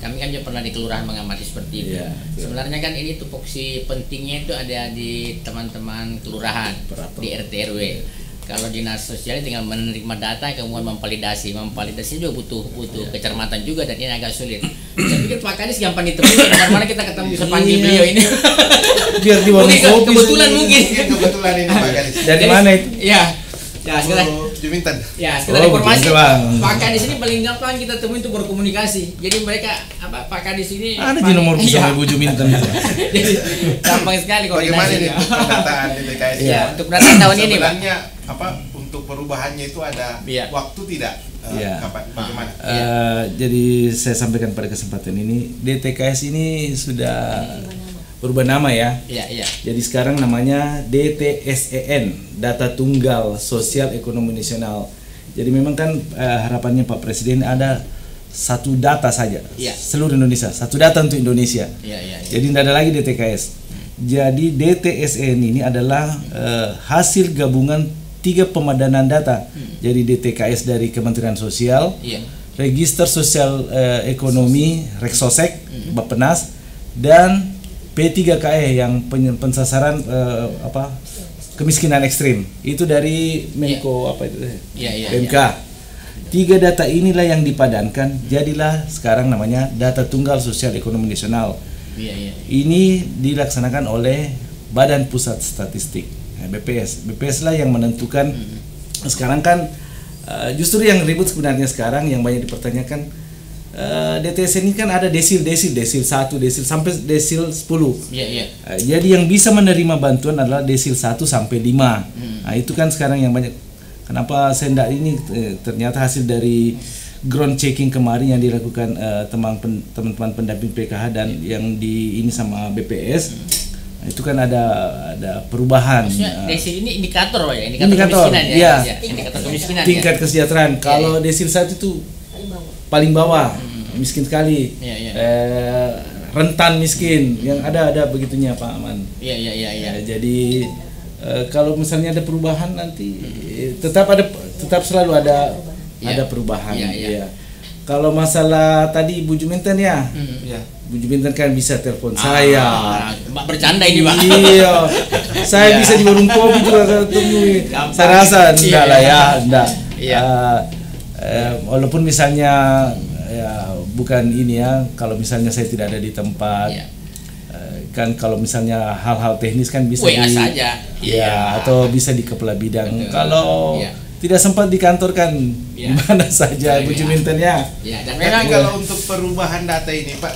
kami kan juga pernah di kelurahan mengamati seperti itu. Sebenarnya kan ini tupoksi pentingnya itu ada di teman-teman kelurahan, di RT RW. Kalau dinas sosial tinggal menerima data kemudian memvalidasi juga butuh kecermatan juga, dan ini agak sulit. Saya pikir Pak Kadis gampang ditemui, mana kita ketemu bisa panggil beliau ini. Biar di warung kopi. Kebetulan mungkin. Kebetulan ini Pak Kadis. Dari mana itu? Ya sekedar Juminten. Informasi. Bang. Pak Kadis ini paling gampang kita temui untuk berkomunikasi. Jadi mereka Pak Kadis ini ada di nomor sama Ibu Juminten itu. Jadi gampang sekali koordinasi. Bagaimana ini pendataan DTKS? Ya, untuk pendataan tahun ini, Pak. Sebenarnya untuk perubahannya itu ada waktu tidak? Kapan? Bagaimana? Jadi saya sampaikan pada kesempatan ini, DTKS ini sudah berubah nama ya. Iya. Jadi sekarang namanya DTSEN, Data Tunggal Sosial Ekonomi Nasional. Jadi memang kan harapannya Pak Presiden ada satu data saja, seluruh Indonesia, satu data untuk Indonesia. Jadi tidak ada lagi DTKS. Jadi DTSEN ini adalah hasil gabungan 3 pemadanan data. Jadi DTKS dari Kementerian Sosial, Register Sosial Ekonomi Reksosek, Bappenas, dan P3KE yang pensasaran kemiskinan ekstrim. Itu dari Menko PMK. 3 data inilah yang dipadankan, jadilah sekarang namanya Data Tunggal Sosial Ekonomi Nasional. Ini dilaksanakan oleh Badan Pusat Statistik, BPS lah yang menentukan. Sekarang kan justru yang ribut sebenarnya sekarang yang banyak dipertanyakan, DTS ini kan ada desil 1, desil sampai desil 10. Jadi yang bisa menerima bantuan adalah desil 1 sampai 5. Nah, itu kan sekarang yang banyak. Kenapa saya enggak ini, ternyata hasil dari ground checking kemarin yang dilakukan teman-teman pendamping PKH dan yang di ini sama BPS. Itu kan ada perubahan. Maksudnya desil ini indikator Pak ya, indikator kemiskinan ya. Indikator kemiskinan. Tingkat kesejahteraan. Kalau desil 1 itu paling bawah, miskin sekali. Rentan miskin, yang ada begitunya Pak Aman. Jadi kalau misalnya ada perubahan nanti tetap selalu ada perubahan. Kalau masalah tadi Ibu Juminten Bu Juminten kan bisa telepon saya. Mbak bercanda ini, Pak. Iya. Saya bisa di warung kopi juga temui. Saya rasa enggak lah ya, enggak. Walaupun misalnya bukan ini ya, kalau misalnya saya tidak ada di tempat. Kan kalau misalnya hal-hal teknis kan bisa saja. Atau bisa di kepala bidang. Kalau tidak sempat di kantor kan gimana saja Bu Juminten ya. Dan memang kalau untuk perubahan data ini Pak,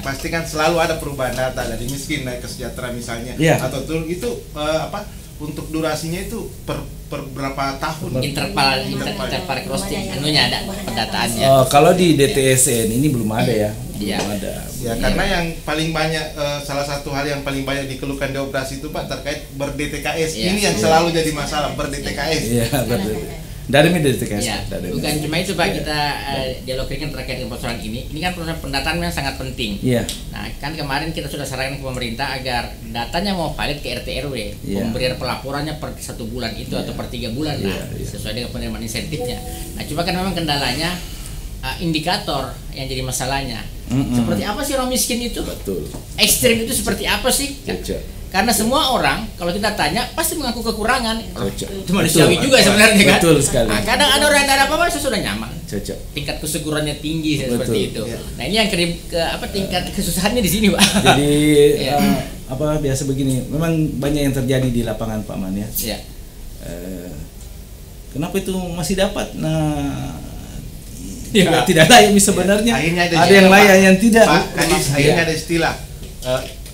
pasti kan selalu ada perubahan data dari miskin naik ke sejahtera misalnya, atau itu untuk durasinya itu per berapa tahun? Interval crossing anunya ada pendataannya. Kalau di DTSN ini belum ada ya. Iya. Belum ada. Ya, karena yang paling banyak salah satu hal yang paling banyak dikeluhkan di operasi itu Pak terkait ber-DTKS. Iya. Ini yang selalu jadi masalah, ber-DTKS. Iya, betul. Dari DTKS. Ya, bukan cuma itu Pak, kita dialog kan terkait dengan persoalan ini. Ini kan proses pendataan yang sangat penting. Iya. Nah, kan kemarin kita sudah sarankan ke pemerintah agar datanya mau valid ke RT RW, pemberian pelaporannya per 1 bulan itu atau per 3 bulan, sesuai dengan penerimaan insentifnya. Nah, cuma kan memang kendalanya indikator yang jadi masalahnya. Seperti apa sih orang miskin itu? Betul. Ekstrim itu seperti apa sih? Karena semua orang kalau kita tanya pasti mengaku kekurangan. Itu manusiawi juga sebenarnya kan. Betul sekali. Nah, kadang ada orang yang ada apa-apa sudah nyaman. Cocok. Tingkat kesyukurannya tinggi seperti itu. Nah, ini yang tingkat kesusahannya di sini, Pak. Jadi biasa begini, memang banyak yang terjadi di lapangan Pak Man ya. Iya. Kenapa itu masih dapat? Nah, tidak layak sebenarnya. Ada yang layak yang tidak. Pak Kadis, akhirnya ada istilah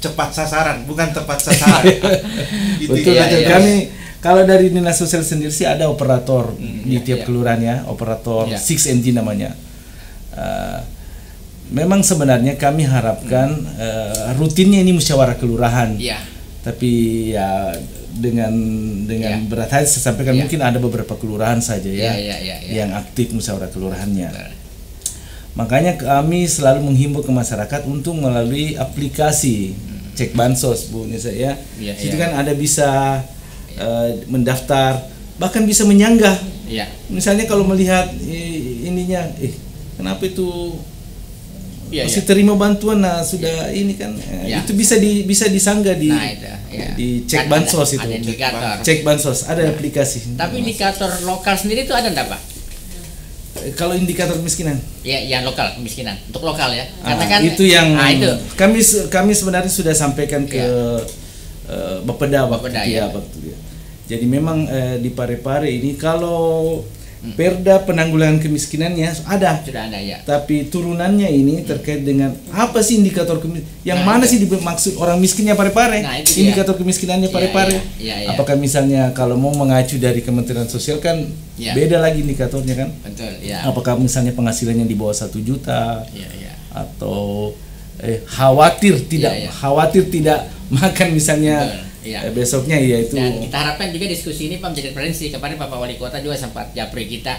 cepat sasaran, bukan tepat sasaran. Betul. Kami kalau dari Dinas Sosial sendiri sih ada operator di tiap kelurahan ya, operator 6 engine namanya. Memang sebenarnya kami harapkan rutinnya ini musyawarah kelurahan. Tapi ya dengan berat hati saya sampaikan mungkin ada beberapa kelurahan saja yang aktif musyawarah kelurahannya. Makanya kami selalu menghimbau ke masyarakat untuk melalui aplikasi cek bansos Bu Nisa ya. Situ kan ada bisa mendaftar, bahkan bisa menyanggah. Misalnya kalau melihat ininya, kenapa itu masih terima bantuan, nah sudah ini kan itu bisa disanggah di cek bansos itu. Ada indikator. Cek bansos ada aplikasi. Tapi indikator lokal sendiri itu ada enggak, Pak? Kalau indikator kemiskinan? Ya, yang lokal kemiskinan. Untuk lokal ya. Karena kan itu yang itu. Kami sebenarnya sudah sampaikan ke Bapeda waktu itu. Jadi memang di Parepare ini kalau Perda penanggulangan kemiskinannya ada. Sudah ada ya. Tapi turunannya ini terkait dengan apa sih indikator yang mana sih dimaksud orang miskinnya Parepare? Indikator kemiskinannya Parepare. Apakah misalnya kalau mau mengacu dari Kementerian Sosial kan beda lagi indikatornya kan? Betul, Apakah misalnya penghasilannya di bawah 1 juta? Atau khawatir tidak makan misalnya? Besoknya itu. Dan kita harapkan juga diskusi ini Pak menjadi referensi. Kemarin Bapak Wali Kota juga sempat japri kita.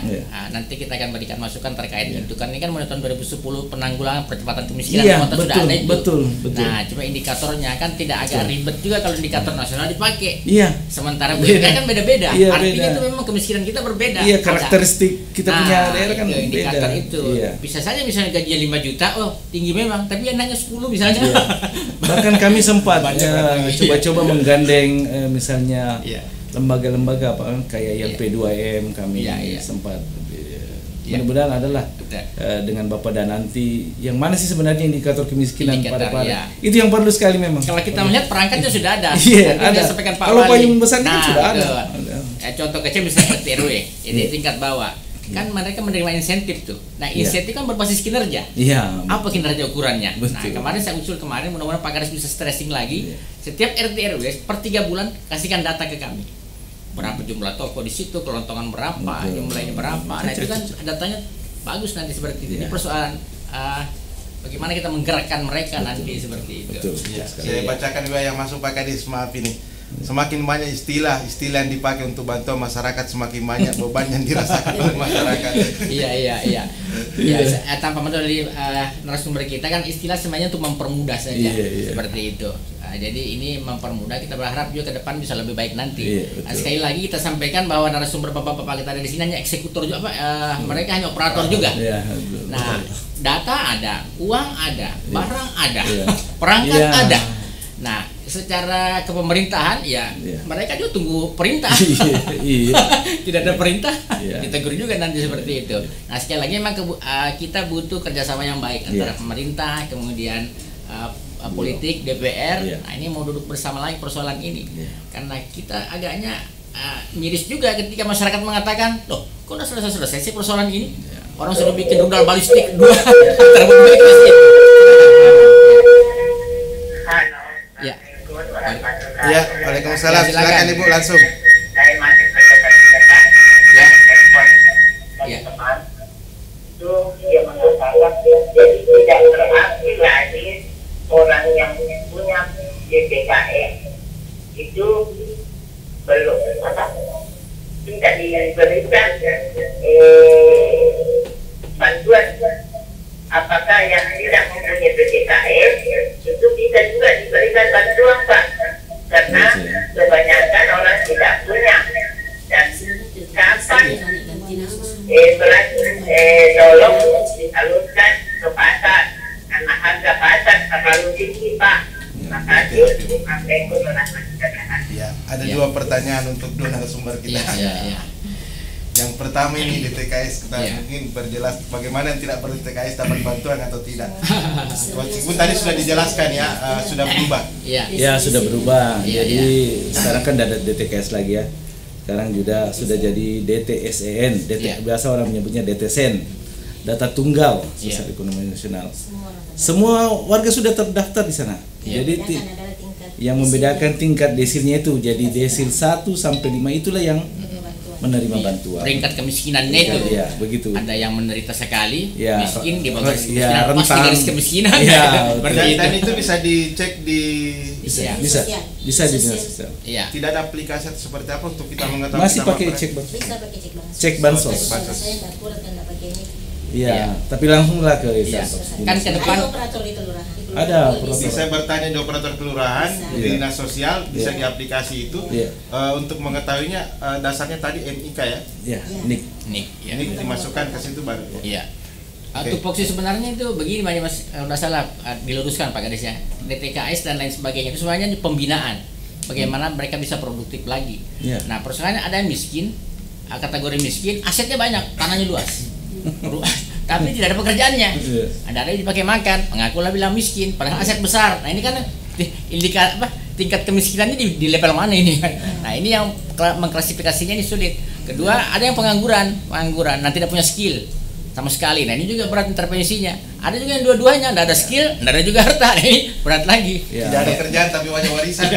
Nanti kita akan berikan masukan terkait itu kan ini kan mulai tahun 2010 penanggulangan percepatan kemiskinan kota sudah ada itu. Betul. Nah, cuma indikatornya kan tidak agak ribet juga kalau indikator nasional dipakai. Sementara kan beda-beda. Artinya itu memang kemiskinan kita berbeda. Karakteristik kita punya daerah kan indikator beda. Itu. Bisa saja misalnya gajinya 5 juta, tinggi memang, tapi yang hanya 10 misalnya. Bahkan kami sempat coba-coba menggandeng misalnya lembaga-lembaga kayak yang P2M kami sempat mudah-mudahan adalah dengan Bapak dan nanti yang mana sih sebenarnya indikator kemiskinan Parepare itu yang perlu sekali memang. Kalau kita melihat perangkatnya sudah ada. Ada. Kalau payung besarnya kan sudah ada. Contoh kecil misalnya RT RW, ini tingkat bawah. Kan mereka menerima insentif tuh. Nah, insentif kan berbasis kinerja. Apa kinerja ukurannya? Nah, kemarin saya usul mudah-mudahan Pak Garis bisa stressing lagi. Setiap RT RW per 3 bulan kasihkan data ke kami. Berapa jumlah toko di situ, kelontongan berapa, jumlahnya berapa. Nah, itu kan datanya bagus nanti seperti itu. Ini persoalan bagaimana kita menggerakkan mereka nanti seperti itu. Saya bacakan juga yang masuk Pak Kadis, maaf ini. Semakin banyak istilah yang dipakai untuk bantu masyarakat, semakin banyak beban yang dirasakan oleh masyarakat. Iya. Tanpa dari narasumber kita kan istilah sebenarnya untuk mempermudah saja seperti itu. Jadi ini mempermudah, kita berharap juga ke depan bisa lebih baik nanti. Sekali lagi kita sampaikan bahwa narasumber bapak-bapak kita ada di sini hanya eksekutor juga, mereka hanya operator juga. Nah, data ada, uang ada, barang ada, perangkat ada. Nah, secara kepemerintahan mereka juga tunggu perintah. Tidak ada perintah, ditegur juga nanti seperti itu. Nah, sekali lagi memang kita butuh kerjasama yang baik antara pemerintah, kemudian politik, DPR. Nah, ini mau duduk bersama lagi persoalan ini. Karena kita agaknya miris juga ketika masyarakat mengatakan, loh, kok udah selesai sih persoalan ini? Orang sudah bikin rudal balistik 2 Halo. Ya. Ya, waalaikumsalam. Silakan Ibu langsung. Saya masih berdekat-dekat. Ya. Telepon Ya. teman itu dia mengatakan jadi tidak berarti lagi orang yang punya DPKS itu belum tidak diberikan bantuan. Apakah yang tidak mempunyai DPKS itu bisa juga diberikan bantuan, Pak? Karena kebanyakan orang tidak punya. Dan kapan beras tolong disalurkan ke pasar karena harga pasar terlalu tinggi, Pak. Makasih. Assalamualaikum warahmatullahi wabarakatuh. Ya, ada dua pertanyaan untuk dua narasumber kita. Ya. Yang pertama ini DTKS, kita mungkin berjelas bagaimana yang tidak ber-DTKS dapat bantuan atau tidak. Meskipun tadi sudah dijelaskan ya, sudah berubah. Ya sudah berubah. Jadi sekarang kan ada DTKS lagi ya. Sekarang juga sudah jadi DTSEN, biasa orang menyebutnya DTSEN, data tunggal Sosial Ekonomi Nasional. Semua warga sudah terdaftar di sana. Jadi yang membedakan tingkat desilnya itu, jadi desil 1 sampai 5 itulah yang menerima bantuan. Peringkat kemiskinannya itu. Ya, begitu. Ada yang menderita sekali, Ya. miskin, di bawah garis Ya, kemiskinan, pas di garis kemiskinan. Ya, Dan itu bisa dicek di bisa di dinas sosial. Iya. tidak ada aplikasi seperti apa untuk kita mengetahui. Masih nama pakai mereka? cek bansos. Bisa pakai cek bansos. Cek bansos. Saya nggak kuat kan nggak pakai ini. Iya, tapi langsung lah ke Iya. Kan ke depan Ada operator di kelurahan. Ada Bisa bertanya di operator kelurahan, Bisa. di dinas sosial, bisa Iya. di aplikasi itu. Iya. Untuk mengetahuinya dasarnya tadi NIK ya. Ya, nik. nih, ya. Ini dimasukkan ke situ baru. Ya. Iya. Oke. Tupoksi sebenarnya itu begini Mas, udah salah diluruskan Pak Gadis ya. DTKS dan lain sebagainya itu semuanya pembinaan. Bagaimana mereka bisa produktif lagi. Iya. Nah, persoalannya ada yang miskin, kategori miskin, asetnya banyak, tanahnya luas. Tapi tidak ada pekerjaannya. Iya. Ada yang dipakai makan, mengakulah bilang miskin, padahal aset besar. Nah, ini kan tingkat kemiskinannya di level mana ini? Nah, ini yang mengklasifikasinya ini sulit. Kedua, ada yang pengangguran, nah tidak punya skill sama sekali. Nah, ini juga berat intervensinya. Ada juga yang dua-duanya, tidak ada skill, tidak ada juga harta. Nah, ini berat lagi. Ya. Tidak ada kerjaan tapi banyak warisan.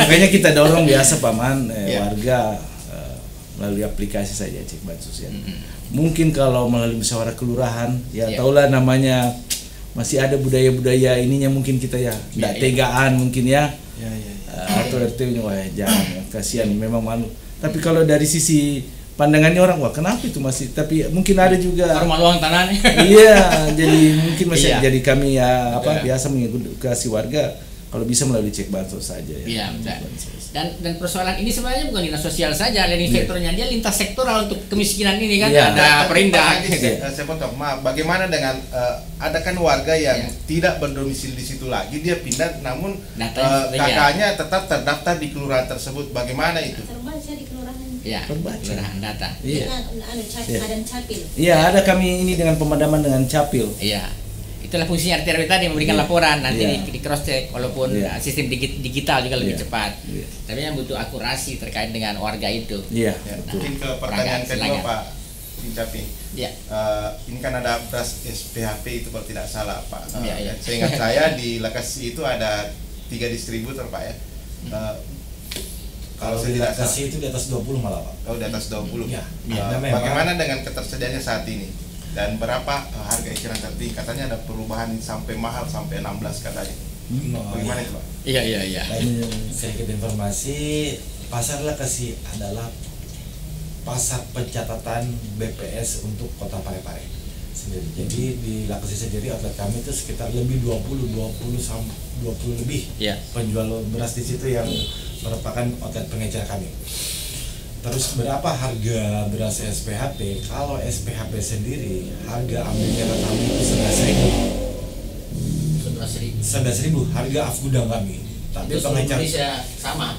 Makanya kita dorong biasa paman Iya. warga melalui aplikasi saja cek bansos ya. Mungkin kalau melalui musyawarah kelurahan ya Iya. taulah namanya masih ada budaya-budaya ininya mungkin kita ya tidak tegaan mungkin ya. Ya. Atau RT-nya wah jangan ya, kasihan memang malu. Tapi kalau dari sisi pandangannya orang wah kenapa itu masih, tapi mungkin ada juga Rumah luang tanah nih. iya, jadi mungkin masih Iya. jadi kami ya Iya. biasa mengedukasi warga kalau bisa melalui cek bansos saja ya. Iya, Cek betul. bansos. Dan persoalan ini sebenarnya bukan dinas sosial saja, leading Iya. sektornya dia lintas sektoral untuk kemiskinan ini kan. Iya. Ada Perindah. Saya potong, maaf. Bagaimana dengan ada kan warga yang Ya. tidak berdomisili di situ lagi, dia pindah, namun Datanya, kakaknya tetap terdaftar di kelurahan tersebut. Bagaimana itu? Terbaca di kelurahan. Iya, Terbaca. kelurahan data. Iya. Dengan Iya. ada capil. Iya, ada kami ini dengan pemadaman dengan capil. Iya. Itulah fungsinya RT RW tadi memberikan laporan, nanti Iya. di cross check walaupun Iya. sistem digital juga lebih Iya. cepat. Iya. Tapi yang butuh akurasi terkait dengan warga itu. Iya, Ya, betul. mungkin ke pertanyaan kedua Silakan. Pak Pincapi. Iya. Ini kan ada beras SPHP itu kalau tidak salah Pak. Iya, iya. Seingat saya di Lekasi itu ada 3 distributor Pak ya. Kalau saya di tidak lokasi itu di atas 20 malah Pak. Oh, di atas 20. Ya, ya, memang. Bagaimana dengan ketersediaannya saat ini? Dan berapa harga eceran tertinggi? Katanya ada perubahan sampai mahal sampai 16 katanya. Bagaimana itu Pak? Iya. Baik, sedikit informasi, pasar Lekasi adalah pasar pencatatan BPS untuk Kota Parepare sendiri. Jadi di Lekasi sendiri outlet kami itu sekitar lebih 20 lebih Iya. penjual beras di situ yang merupakan outlet pengecer kami. Terus berapa harga beras SPHP? Kalau SPHP sendiri harga ambilnya kami itu 11.000 harga afgudang kami. Tapi Itu seluruh pengecer Indonesia sama.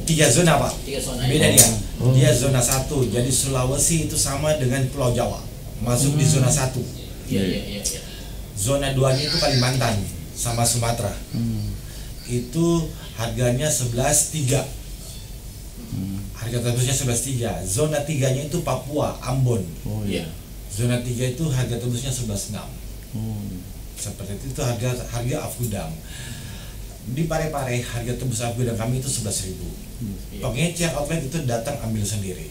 3 zona Pak. 3 zona. Beda dia. Dia zona 1. Jadi Sulawesi itu sama dengan Pulau Jawa. Masuk di zona 1. Iya. Zona 2-nya itu Kalimantan sama Sumatera. Itu harganya 11.3. Harga tembusnya 11.3. Zona 3-nya itu Papua, Ambon. Oh Iya. Zona 3 itu harga tembusnya 11.6. Seperti itu harga afgudang. di Parepare harga tebusan gudang kami itu 11.000. Pengecer outlet itu datang ambil sendiri.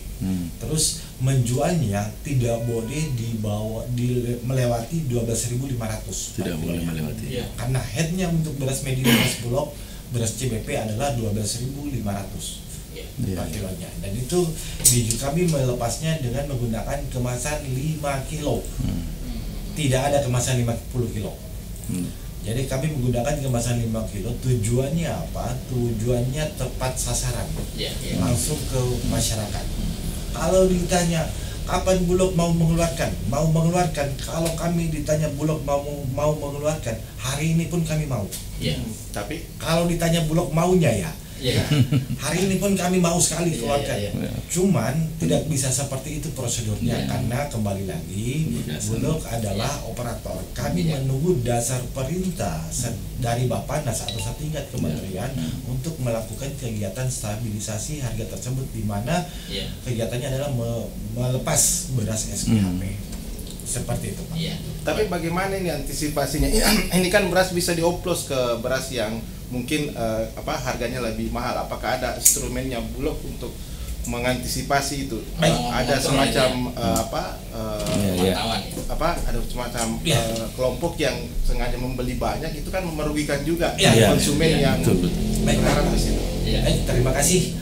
Terus menjualnya tidak boleh melewati 12.500. Tidak boleh melewati. Karena headnya untuk beras medium, beras bulog, beras CBP adalah 12.500 per kilonya. Dan itu kami melepasnya dengan menggunakan kemasan 5 kilo. Tidak ada kemasan 50 kilo. Jadi kami menggunakan kemasan 5 kilo. Tujuannya apa? Tujuannya tepat sasaran, langsung ke masyarakat. Kalau ditanya kapan Bulog mau mengeluarkan? Kalau kami ditanya Bulog mau mengeluarkan, hari ini pun kami mau. Tapi kalau ditanya Bulog maunya ya, hari ini pun kami mau sekali keluarkan. Cuman tidak bisa seperti itu prosedurnya, karena kembali lagi Bulog adalah operator. Kami menunggu dasar perintah dari Bappenas atau setingkat kementerian untuk melakukan kegiatan stabilisasi harga tersebut, di mana kegiatannya adalah melepas beras SPHP. Seperti itu, Pak. Tapi bagaimana ini antisipasinya? Ini kan beras bisa dioplos ke beras yang mungkin harganya lebih mahal. Apakah ada instrumennya Bulog untuk mengantisipasi itu? Ada semacam ada semacam kelompok yang sengaja membeli banyak, itu kan merugikan juga konsumen yang berharap di situ. Terima kasih.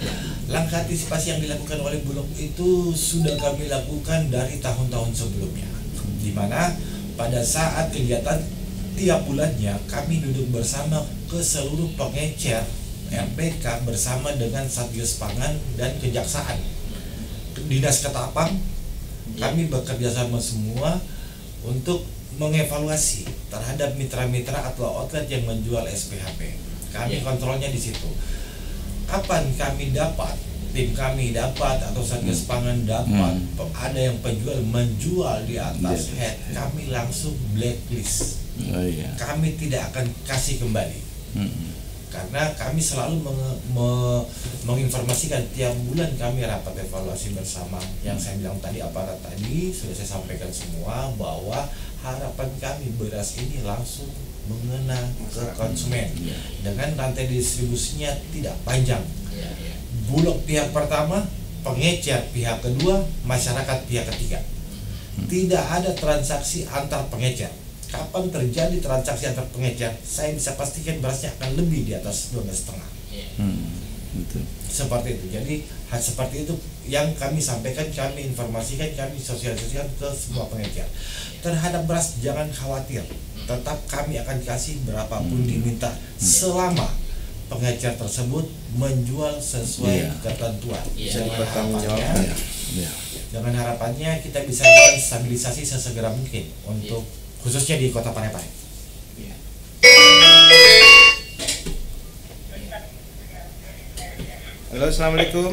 Langkah antisipasi yang dilakukan oleh Bulog itu sudah kami lakukan dari tahun-tahun sebelumnya, di mana pada saat kegiatan tiap bulannya kami duduk bersama ke seluruh pengecer RPK bersama dengan Satgas Pangan dan Kejaksaan, Dinas Ketapang. Kami bekerja sama semua untuk mengevaluasi terhadap mitra-mitra atau outlet yang menjual SPHP. Kami kontrolnya di situ. Kapan kami dapat, tim kami dapat atau Satgas Pangan dapat ada yang penjual menjual di atas head, kami langsung blacklist. Kami tidak akan kasih kembali. Karena kami selalu menginformasikan tiap bulan kami rapat evaluasi bersama. Yang saya bilang tadi, aparat tadi sudah saya sampaikan semua, bahwa harapan kami beras ini langsung mengena ke konsumen dengan rantai distribusinya tidak panjang. Bulog pihak pertama, pengecer pihak kedua, masyarakat pihak ketiga. Tidak ada transaksi antar pengecer. Kapan terjadi transaksi antar pengecer, saya bisa pastikan berasnya akan lebih di atas 12,5. Seperti itu. Jadi seperti itu yang kami sampaikan, kami informasikan, kami sosialisasikan ke semua pengecer. Terhadap beras jangan khawatir, tetap kami akan kasih berapapun diminta selama pengecer tersebut menjual sesuai ketentuan. Dengan harapannya kita bisa lakukan stabilisasi sesegera mungkin untuk khususnya di Kota Parepare. Halo, assalamualaikum.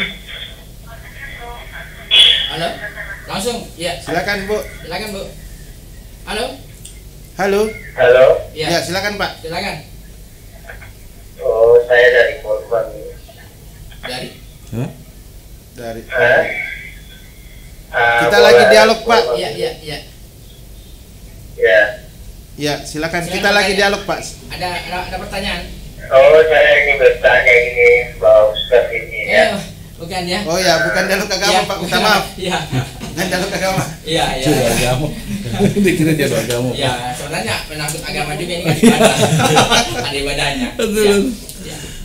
Halo, langsung, Silakan Bu. Halo. Halo. Ya, silakan Pak. Silakan. Oh, saya dari korban. Dari kita lagi dialog Pak. Ya, silakan. Kita lagi dialog Pak. Ada pertanyaan? Oh, saya ingin bertanya ini, Pak Ustaz ini ya. Bukan ya? Oh ya, bukan dialog agama Pak. Minta maaf. Bukan dialog agama. Agama. Dikira dia agama. Sebenarnya penakut agama juga ini kan ibadah. Ada ibadahnya.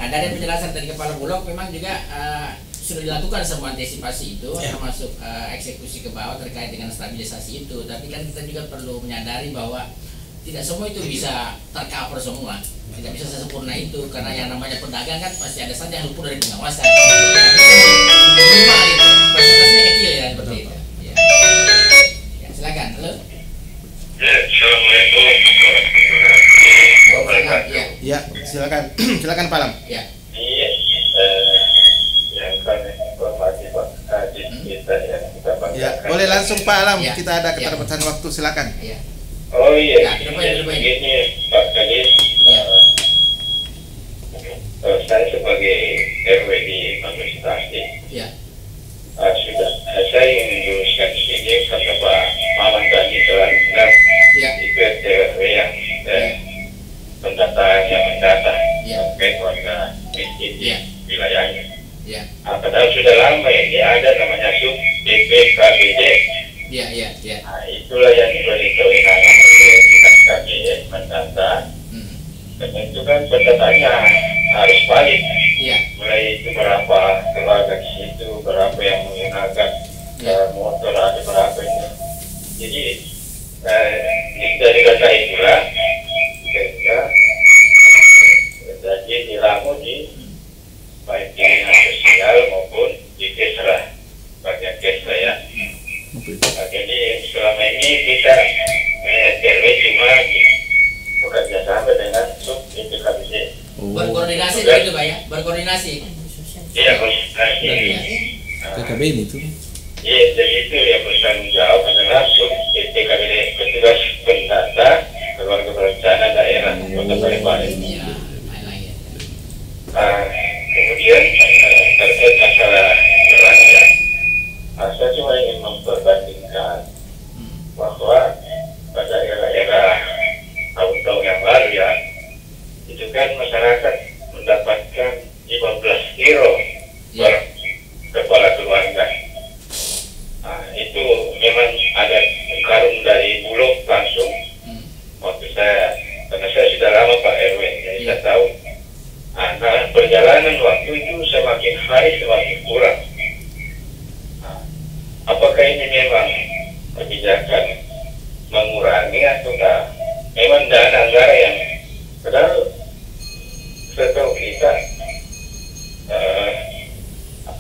Nah, dari penjelasan dari Kepala Bulog memang juga sudah dilakukan semua antisipasi itu, termasuk eksekusi ke bawah terkait dengan stabilisasi itu. Tapi kan kita juga perlu menyadari bahwa tidak semua itu bisa tercover semua, tidak bisa sesempurna itu, karena yang namanya pedagang kan pasti ada saja yang luput dari pengawasan. Minimal itu, persentasenya kecil ya seperti itu. Silakan. Halo. Assalamualaikum warahmatullahi wabarakatuh. Ya, silakan. Silakan Pak Alam. Yang kami hormati Pak Kadis kita yang kita banggakan. Boleh langsung Pak Alam. Kita ada keterbatasan waktu, silakan. Oh iya, begini Pak Kadis, saya sebagai RW di Administrasi sudah saya ingin meluruskan di sini karena Pak Maman tadi telah bilang itu RW yang pendataan yang mendata terkait warga miskin di wilayahnya. Padahal sudah lama ini ada namanya sub DPKBD. Nah, itulah yang diberi kewenangan oleh dinas KBD mendata. Dan itu kan pendataannya harus valid. Mulai itu berapa keluarga di situ, berapa yang menggunakan motor, ada berapa ini. Jadi dari data itulah ketika terjadi diramu di baik di dinas sosial maupun di Kesra, bagian Kesra ya. Nah, jadi selama ini kita RW cuma bekerja sama dengan sub DPKBD. Berkoordinasi begitu Pak ya? Berkoordinasi. Iya, koordinasi. PKB ini tuh. Iya, jadi itu yang bertanggung jawab adalah sub DPKBD, petugas pendata keluarga berencana daerah Kota Parepare. Kemudian terkait masalah belanja, saya cuma ingin memperbandingkan bahwa pada era-era tahun-tahun yang lalu ya, itu kan masyarakat mendapatkan 15 kilo per kepala keluarga. Nah, itu memang ada karung dari Bulog langsung. Waktu saya, karena saya sudah lama Pak RW, jadi saya tahu. Nah, perjalanan waktu itu semakin hari semakin kurang. Nah, apakah ini memang kebijakan mengurangi atau enggak? Memang dana anggaran yang padahal setahu kita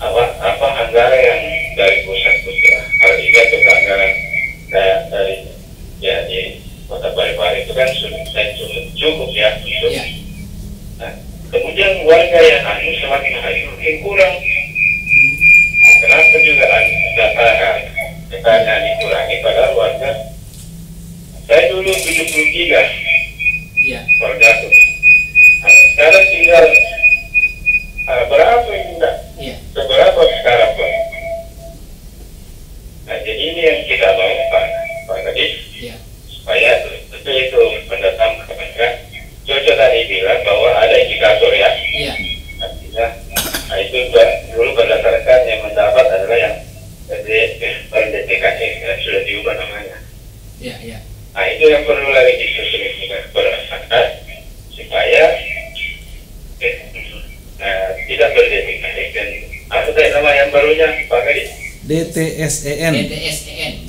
apa anggaran yang dari pusat hal ini atau anggaran dari ya di Kota Parepare itu kan sudah cukup ya untuk. Nah, kemudian warga yang semakin hari makin kurang. Kenapa juga datanya dikurangi padahal warga saya dulu 73 per datus. Sekarang tinggal berapa ini enggak? Seberapa sekarang Pak? Nah, jadi ini yang kita mau Pak Kadis, supaya itu pendatang kan. Jojo tadi bilang bahwa ada indikator ya. Artinya, nah itu dulu berdasarkan yang mendapat adalah yang DPKS yang sudah diubah namanya. Nah, itu yang perlu lagi diskusikan berdasarkan supaya tidak berdepikasi dan apa tadi nama yang barunya Pak Kadis? DTSEN.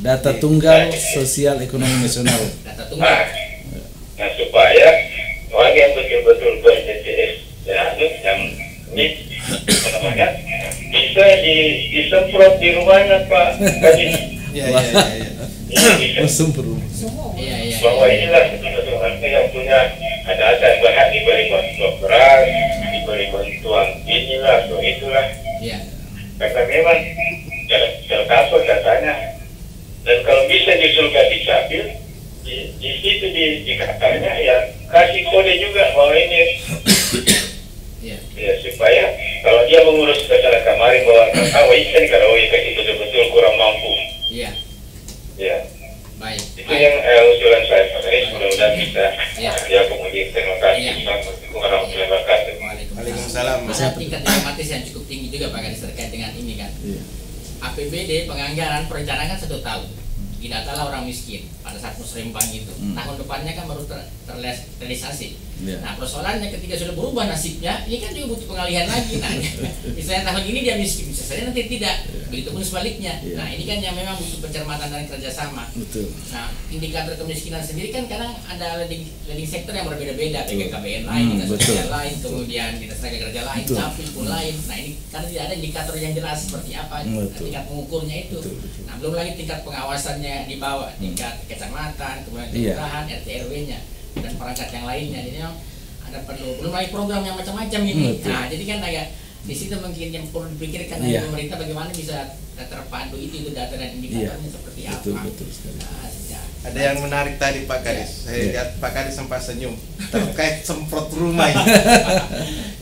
Data Tunggal Sosial Ekonomi Nasional. Data Tunggal. Nah, supaya warga yang betul-betul ber-DTS yang ini apa namanya bisa disemprot di rumahnya Pak Kadis. Bahwa inilah betul-betul warga yang punya ada yang berhak diberi bantuan beras, diberi bantuan inilah atau itulah. Karena memang tercover datanya, dan kalau bisa diusulkan dicabut di situ di katanya ya kasih kode juga bahwa ini ya supaya kalau dia mengurus kesalahan kemarin bahwa ikan kalau itu betul-betul kurang mampu. Baik. Itu yang usulan saya Pak Kadis, mudah-mudahan bisa diakomodir. Terima kasih. Assalamualaikum warahmatullahi wabarakatuh. Waalaikumsalam. Ada tingkat dilematis yang cukup tinggi juga Pak Kadis terkait dengan ini kan. APBD penganggaran perencanaan kan 1 tahun. Didatalah orang miskin pada saat musrembang itu. Tahun depannya kan baru terrealisasi. Nah, persoalannya ketika sudah berubah nasibnya, ini kan juga butuh pengalihan lagi. Nah, misalnya tahun ini dia miskin, bisa saja nanti tidak. Begitupun sebaliknya. Nah, ini kan yang memang butuh pencermatan dan kerjasama. Nah, indikator kemiskinan sendiri kan kadang ada leading sektor yang berbeda-beda, PKKBN lain, dinas sosial lain, kemudian dinas tenaga kerja lain, Capil pun lain. Nah, ini karena tidak ada indikator yang jelas seperti apa tingkat mengukurnya itu. Nah, belum lagi tingkat pengawasannya di bawah, tingkat kecamatan, kemudian kelurahan, RT RW-nya dan perangkat yang lainnya. Jadi memang ada perlu, belum lagi program yang macam-macam ini. Nah, jadi kan agak di situ mungkin yang perlu dipikirkan dari pemerintah bagaimana bisa terpadu itu data dan indikatornya seperti apa. Ada yang menarik tadi Pak Kadis. Saya lihat Pak Kadis sempat senyum terkait semprot rumah ini.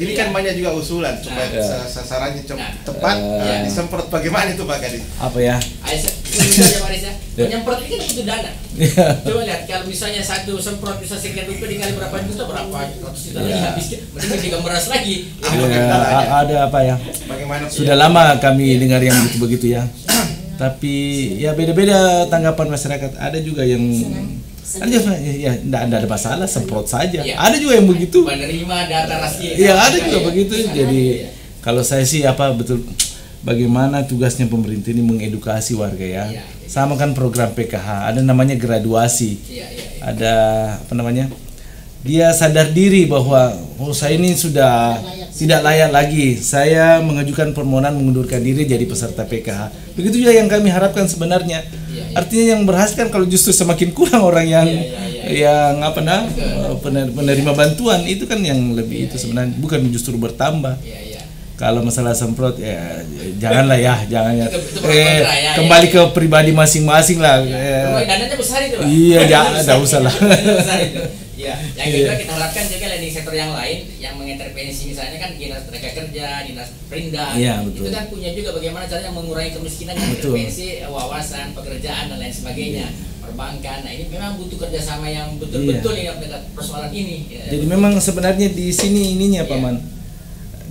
Ini kan banyak juga usulan supaya sasarannya tepat disemprot. Bagaimana itu Pak Kadis? Apa ya? Misalnya Pak Risa, penyemprot ini kan butuh dana. Coba lihat kalau misalnya satu semprot bisa sekian rupiah dikali berapa juta, berapa ratus juta lagi habis, mending juga meras lagi. Ada apa ya? Bagaimana Sudah lama kami dengar yang begitu ya. Tapi ya beda-beda tanggapan masyarakat. Ada juga yang ada juga ya enggak ada masalah, semprot saja. Ya. Ada juga yang begitu. Menerima data rasio. Iya, ada juga begitu. Jadi kalau saya sih betul bagaimana tugasnya pemerintah ini mengedukasi warga ya. Sama kan program PKH, ada namanya graduasi. Ada apa namanya? Dia sadar diri bahwa saya ini sudah tidak layak lagi. Saya mengajukan permohonan mengundurkan diri jadi peserta PKH. Begitu juga yang kami harapkan sebenarnya. Artinya yang berhasil kan kalau justru semakin kurang orang yang penerima bantuan itu kan yang lebih itu sebenarnya, bukan justru bertambah. Kalau masalah semprot ya janganlah ya, jangan ya. Kembali ke pribadi masing-masing lah. Dananya besar itu, Pak. Iya, enggak usah lah. Ya, yang kedua kita harapkan juga di sektor yang lain yang mengintervensi, misalnya kan dinas tenaga kerja, dinas perindak, itu kan punya juga bagaimana caranya mengurangi kemiskinan, yang intervensi wawasan pekerjaan dan lain sebagainya, perbankan. Nah ini memang butuh kerjasama yang betul-betul dengan persoalan ini. Jadi memang sebenarnya di sini ininya Paman,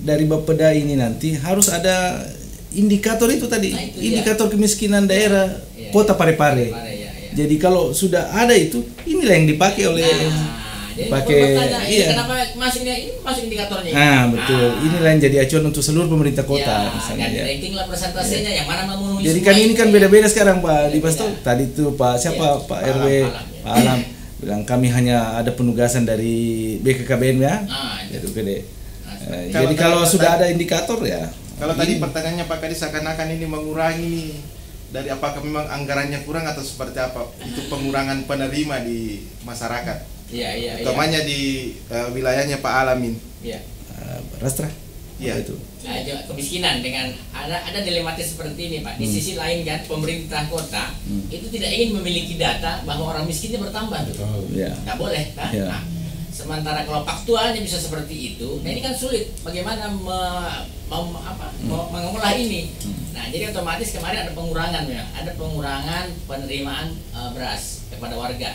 dari Bapeda ini nanti harus ada indikator itu tadi, indikator kemiskinan daerah Kota Parepare. Jadi kalau sudah ada itu, inilah yang dipakai oleh kenapa ini masuk indikatornya? Betul. Inilah yang jadi acuan untuk seluruh pemerintah kota misalnya. Ranking lah persentasenya yang mana memenuhi. Jadi kan ini kan beda-beda sekarang Pak Dimas tuh. Tadi tuh Pak Pak RW Pak Alam bilang kami hanya ada penugasan dari BKKBN ya. Jadi kalau sudah ada indikator ya. Kalau tadi pertanyaannya Pak Kadis seakan-akan ini mengurangi dari apakah memang anggarannya kurang atau seperti apa untuk pengurangan penerima di masyarakat? Utamanya di wilayahnya Pak Alamin. Rastra. Iya itu. Kemiskinan dengan ada dilematis seperti ini Pak. Di sisi lain kan pemerintah kota itu tidak ingin memiliki data bahwa orang miskinnya bertambah tuh. Nggak boleh kan? Nah, sementara kalau faktualnya bisa seperti itu, nah ini kan sulit. Bagaimana mengolah ini? Nah, jadi otomatis kemarin ada pengurangan ya, ada pengurangan penerimaan beras kepada warga.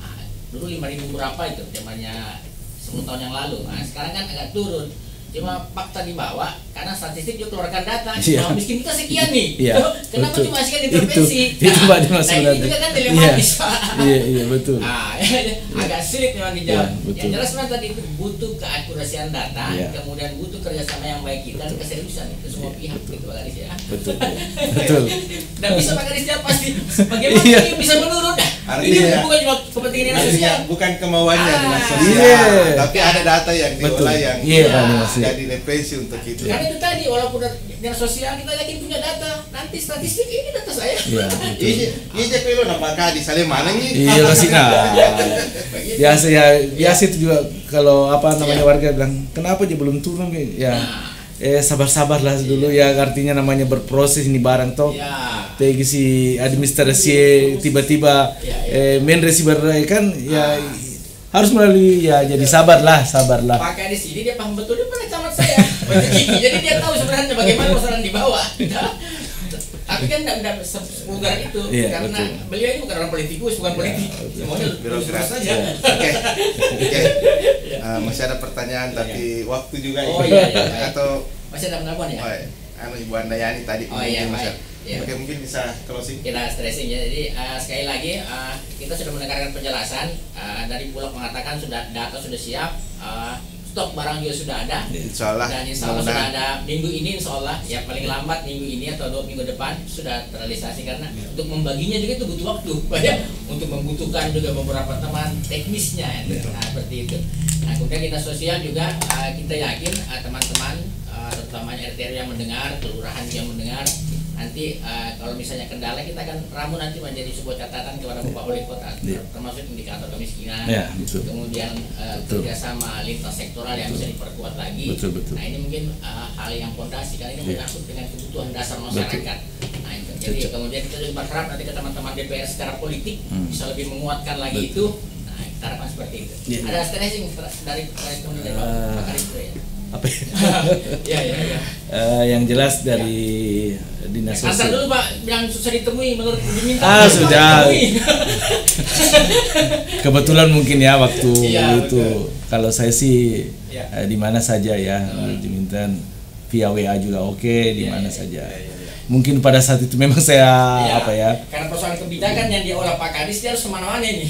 Nah, dulu 5.000 berapa itu zamannya 10 tahun yang lalu. Nah, sekarang kan agak turun. Cuma fakta di bawah karena statistik juga keluarkan data bahwa miskin kita sekian nih. Kenapa cuma sekian intervensi? Itu Pak Dimas ini juga kan dilematis Pak. Iya betul. Agak sulit memang dijawab. Yang jelas memang tadi itu butuh keakurasian data, kemudian butuh kerjasama yang baik kita dan keseriusan itu semua pihak gitu Pak Kadis ya. Betul. Dan bisa Pak Kadis jawab pasti. Bagaimana ini bisa menurun? Artinya bukan cuma kepentingan sosial, bukan kemauannya dinas sosial, tapi ada data yang diolah yang jadi referensi untuk itu. Karena itu tadi walaupun dinas sosial kita yakin punya data, nanti statistik ini data saya. Iya kalau nama Kadis sale mana nih? Iya masih biasa itu juga kalau warga bilang kenapa dia belum turun ya. Sabar-sabarlah dulu ya, artinya namanya berproses ini barang toh. Tegi si administrasi tiba-tiba main receiver kan ya harus melalui jadi sabarlah. Pak Kadis ini dia paham betul, dia pernah camat saya. Jadi dia tahu sebenarnya bagaimana persoalan di bawah. Tapi kan tidak sepulgar itu karena beliau ini bukan orang politikus, bukan politik. Semuanya lurus saja. Oke. Masih ada pertanyaan tapi waktu juga atau masih ada pengakuan ya? Ibu Andayani tadi. Oke, mungkin bisa closing. Kita stressing ya. Jadi sekali lagi kita sudah mendengarkan penjelasan dari Bulog mengatakan data sudah siap, stok barang juga sudah ada. Insyaallah. Dan insyaallah sudah ada minggu ini, insyaallah ya paling lambat minggu ini atau 2 minggu depan sudah terrealisasi karena untuk membaginya juga itu butuh waktu, untuk membutuhkan juga beberapa teman teknisnya seperti itu. Nah kemudian kita sosial juga kita yakin teman-teman terutama RT yang mendengar, kelurahan yang mendengar. Nanti kalau misalnya kendala kita akan ramu nanti menjadi sebuah catatan kepada Bapak Wali Kota termasuk indikator kemiskinan, kemudian kerjasama lintas sektoral yang bisa diperkuat lagi. Nah ini mungkin hal yang fondasi karena ini menyangkut dengan kebutuhan dasar masyarakat. Nah itu. Jadi kemudian kita juga berharap nanti ke teman-teman DPR secara politik bisa lebih menguatkan lagi itu. Nah kita harapkan seperti itu. Ada stressing dari Pak Kadis ya. apa ya? Iya. Yang jelas dari dinas Antar sosial. dulu Pak, yang susah ditemui menurut diminta. Sudah. Kebetulan mungkin ya waktu itu. Betul. Kalau saya sih Ya. di mana saja ya, diminta via WA juga oke, di mana saja. Mungkin pada saat itu memang saya Karena persoalan kebijakan yang diolah Pak Kadis dia harus kemana-mana ini.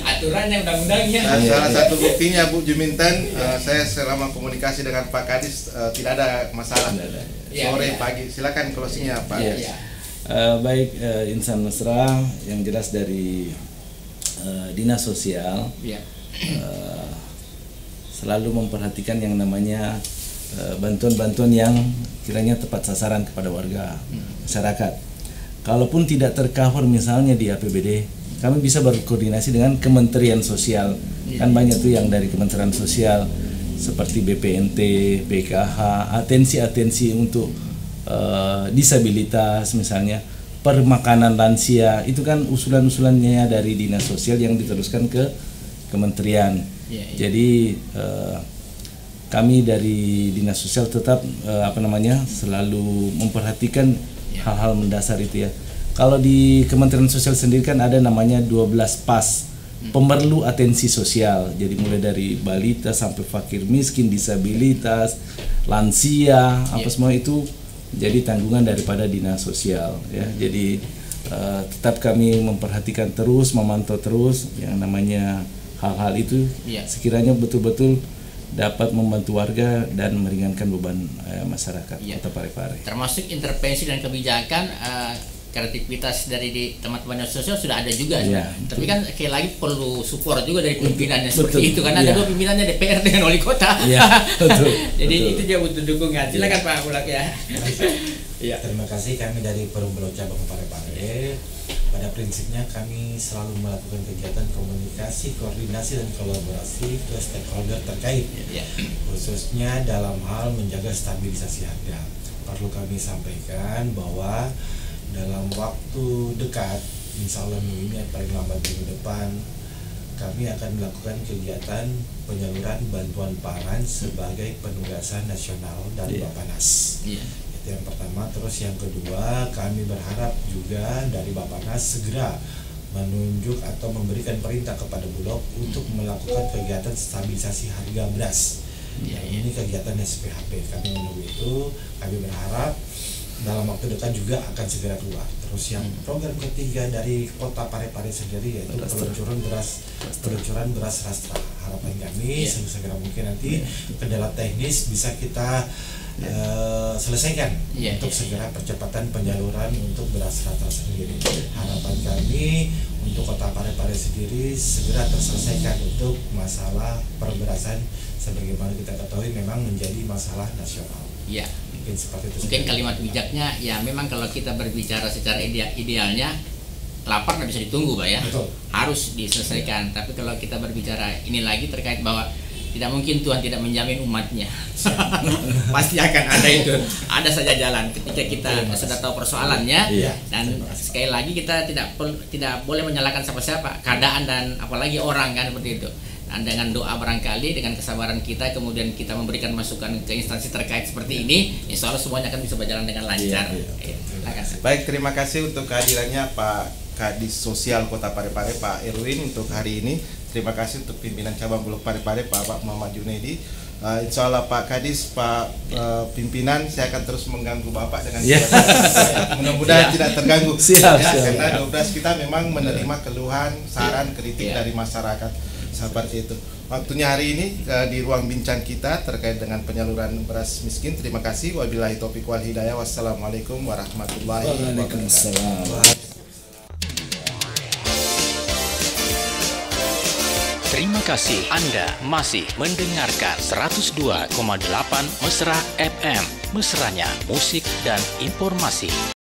Aturannya, undang-undangnya. Nah, salah satu buktinya Bu Juminten, saya selama komunikasi dengan Pak Kadis tidak ada masalah. Sore pagi, silakan closingnya Pak. Iya. Baik, insan mesra yang jelas dari dinas sosial selalu memperhatikan yang namanya bantuan-bantuan yang kiranya tepat sasaran kepada warga masyarakat. Kalaupun tidak tercover misalnya di APBD, kami bisa berkoordinasi dengan Kementerian Sosial. Kan banyak tuh yang dari Kementerian Sosial seperti BPNT, BKH, atensi-atensi untuk disabilitas misalnya, permakanan lansia, itu kan usulan-usulannya dari dinas sosial yang diteruskan ke kementerian. Jadi kami dari dinas sosial tetap selalu memperhatikan hal-hal mendasar itu ya. Kalau di Kementerian Sosial sendiri kan ada namanya 12 PAS, pemerlu atensi sosial. Jadi mulai dari balita sampai fakir miskin, disabilitas, lansia, apa semua itu jadi tanggungan daripada dinas sosial ya. Jadi tetap kami memperhatikan terus, memantau terus yang namanya hal-hal itu sekiranya betul-betul dapat membantu warga dan meringankan beban masyarakat Kota Parepare. Termasuk intervensi dan kebijakan, kreativitas dari teman-teman sosial sudah ada juga. Tapi kan sekali lagi perlu support juga dari pimpinannya seperti itu, karena ada dua pimpinannya, DPR dengan wali kota. Jadi itu dia butuh dukungan. Silakan Pak Bulak ya. Terima kasih. Kami dari Perum Belau Cabang Parepare, pada prinsipnya kami selalu melakukan kegiatan komunikasi, koordinasi dan kolaborasi ke stakeholder terkait, khususnya dalam hal menjaga stabilisasi harga. Perlu kami sampaikan bahwa dalam waktu dekat, insya Allah minggu ini paling lambat minggu depan, kami akan melakukan kegiatan penyaluran bantuan pangan sebagai penugasan nasional dari Bappenas. Itu yang pertama. Terus yang kedua, kami berharap juga dari Bappenas segera menunjuk atau memberikan perintah kepada Bulog untuk melakukan kegiatan stabilisasi harga beras. Ini kegiatan SPHP. Kami menunggu itu. Kami berharap dalam waktu dekat juga akan segera keluar. Terus yang program ketiga dari Kota Parepare sendiri yaitu peluncuran beras rastra. Harapan kami segera mungkin nanti kendala teknis bisa kita selesaikan untuk segera percepatan penyaluran untuk beras rastra sendiri. Harapan kami untuk Kota Parepare sendiri segera terselesaikan untuk masalah perberasan, sebagaimana kita ketahui memang menjadi masalah nasional. Mungkin seperti itu. Mungkin kalimat bijaknya ya, memang kalau kita berbicara secara idealnya lapar nggak bisa ditunggu Pak ya. Betul. Harus diselesaikan. Tapi kalau kita berbicara ini lagi terkait bahwa tidak mungkin Tuhan tidak menjamin umatnya. Pasti akan ada itu. Ada saja jalan ketika kita sudah tahu persoalannya. Dan sekali lagi kita tidak boleh menyalahkan siapa-siapa, keadaan dan apalagi orang kan seperti itu. Dan dengan doa barangkali, dengan kesabaran kita, kemudian kita memberikan masukan ke instansi terkait seperti ini, insya Allah semuanya akan bisa berjalan dengan lancar. Baik, terima kasih untuk kehadirannya Pak Kadis Sosial Kota Parepare, Pak Erwin, untuk hari ini. Terima kasih untuk pimpinan cabang Bulog Parepare, Pak Muhammad Junaidi. Insya Allah Pak Kadis, Pak pimpinan, saya akan terus mengganggu Bapak dengan mudah-mudahan tidak terganggu. Karena 12 kita memang menerima keluhan, saran, kritik dari masyarakat seperti itu. Waktunya hari ini di ruang bincang kita terkait dengan penyaluran beras miskin. Terima kasih. Wabillahi taufiq wal hidayah. Wassalamualaikum warahmatullahi wabarakatuh. Terima kasih Anda masih mendengarkan 102,8 Mesra FM. Mesranya musik dan informasi.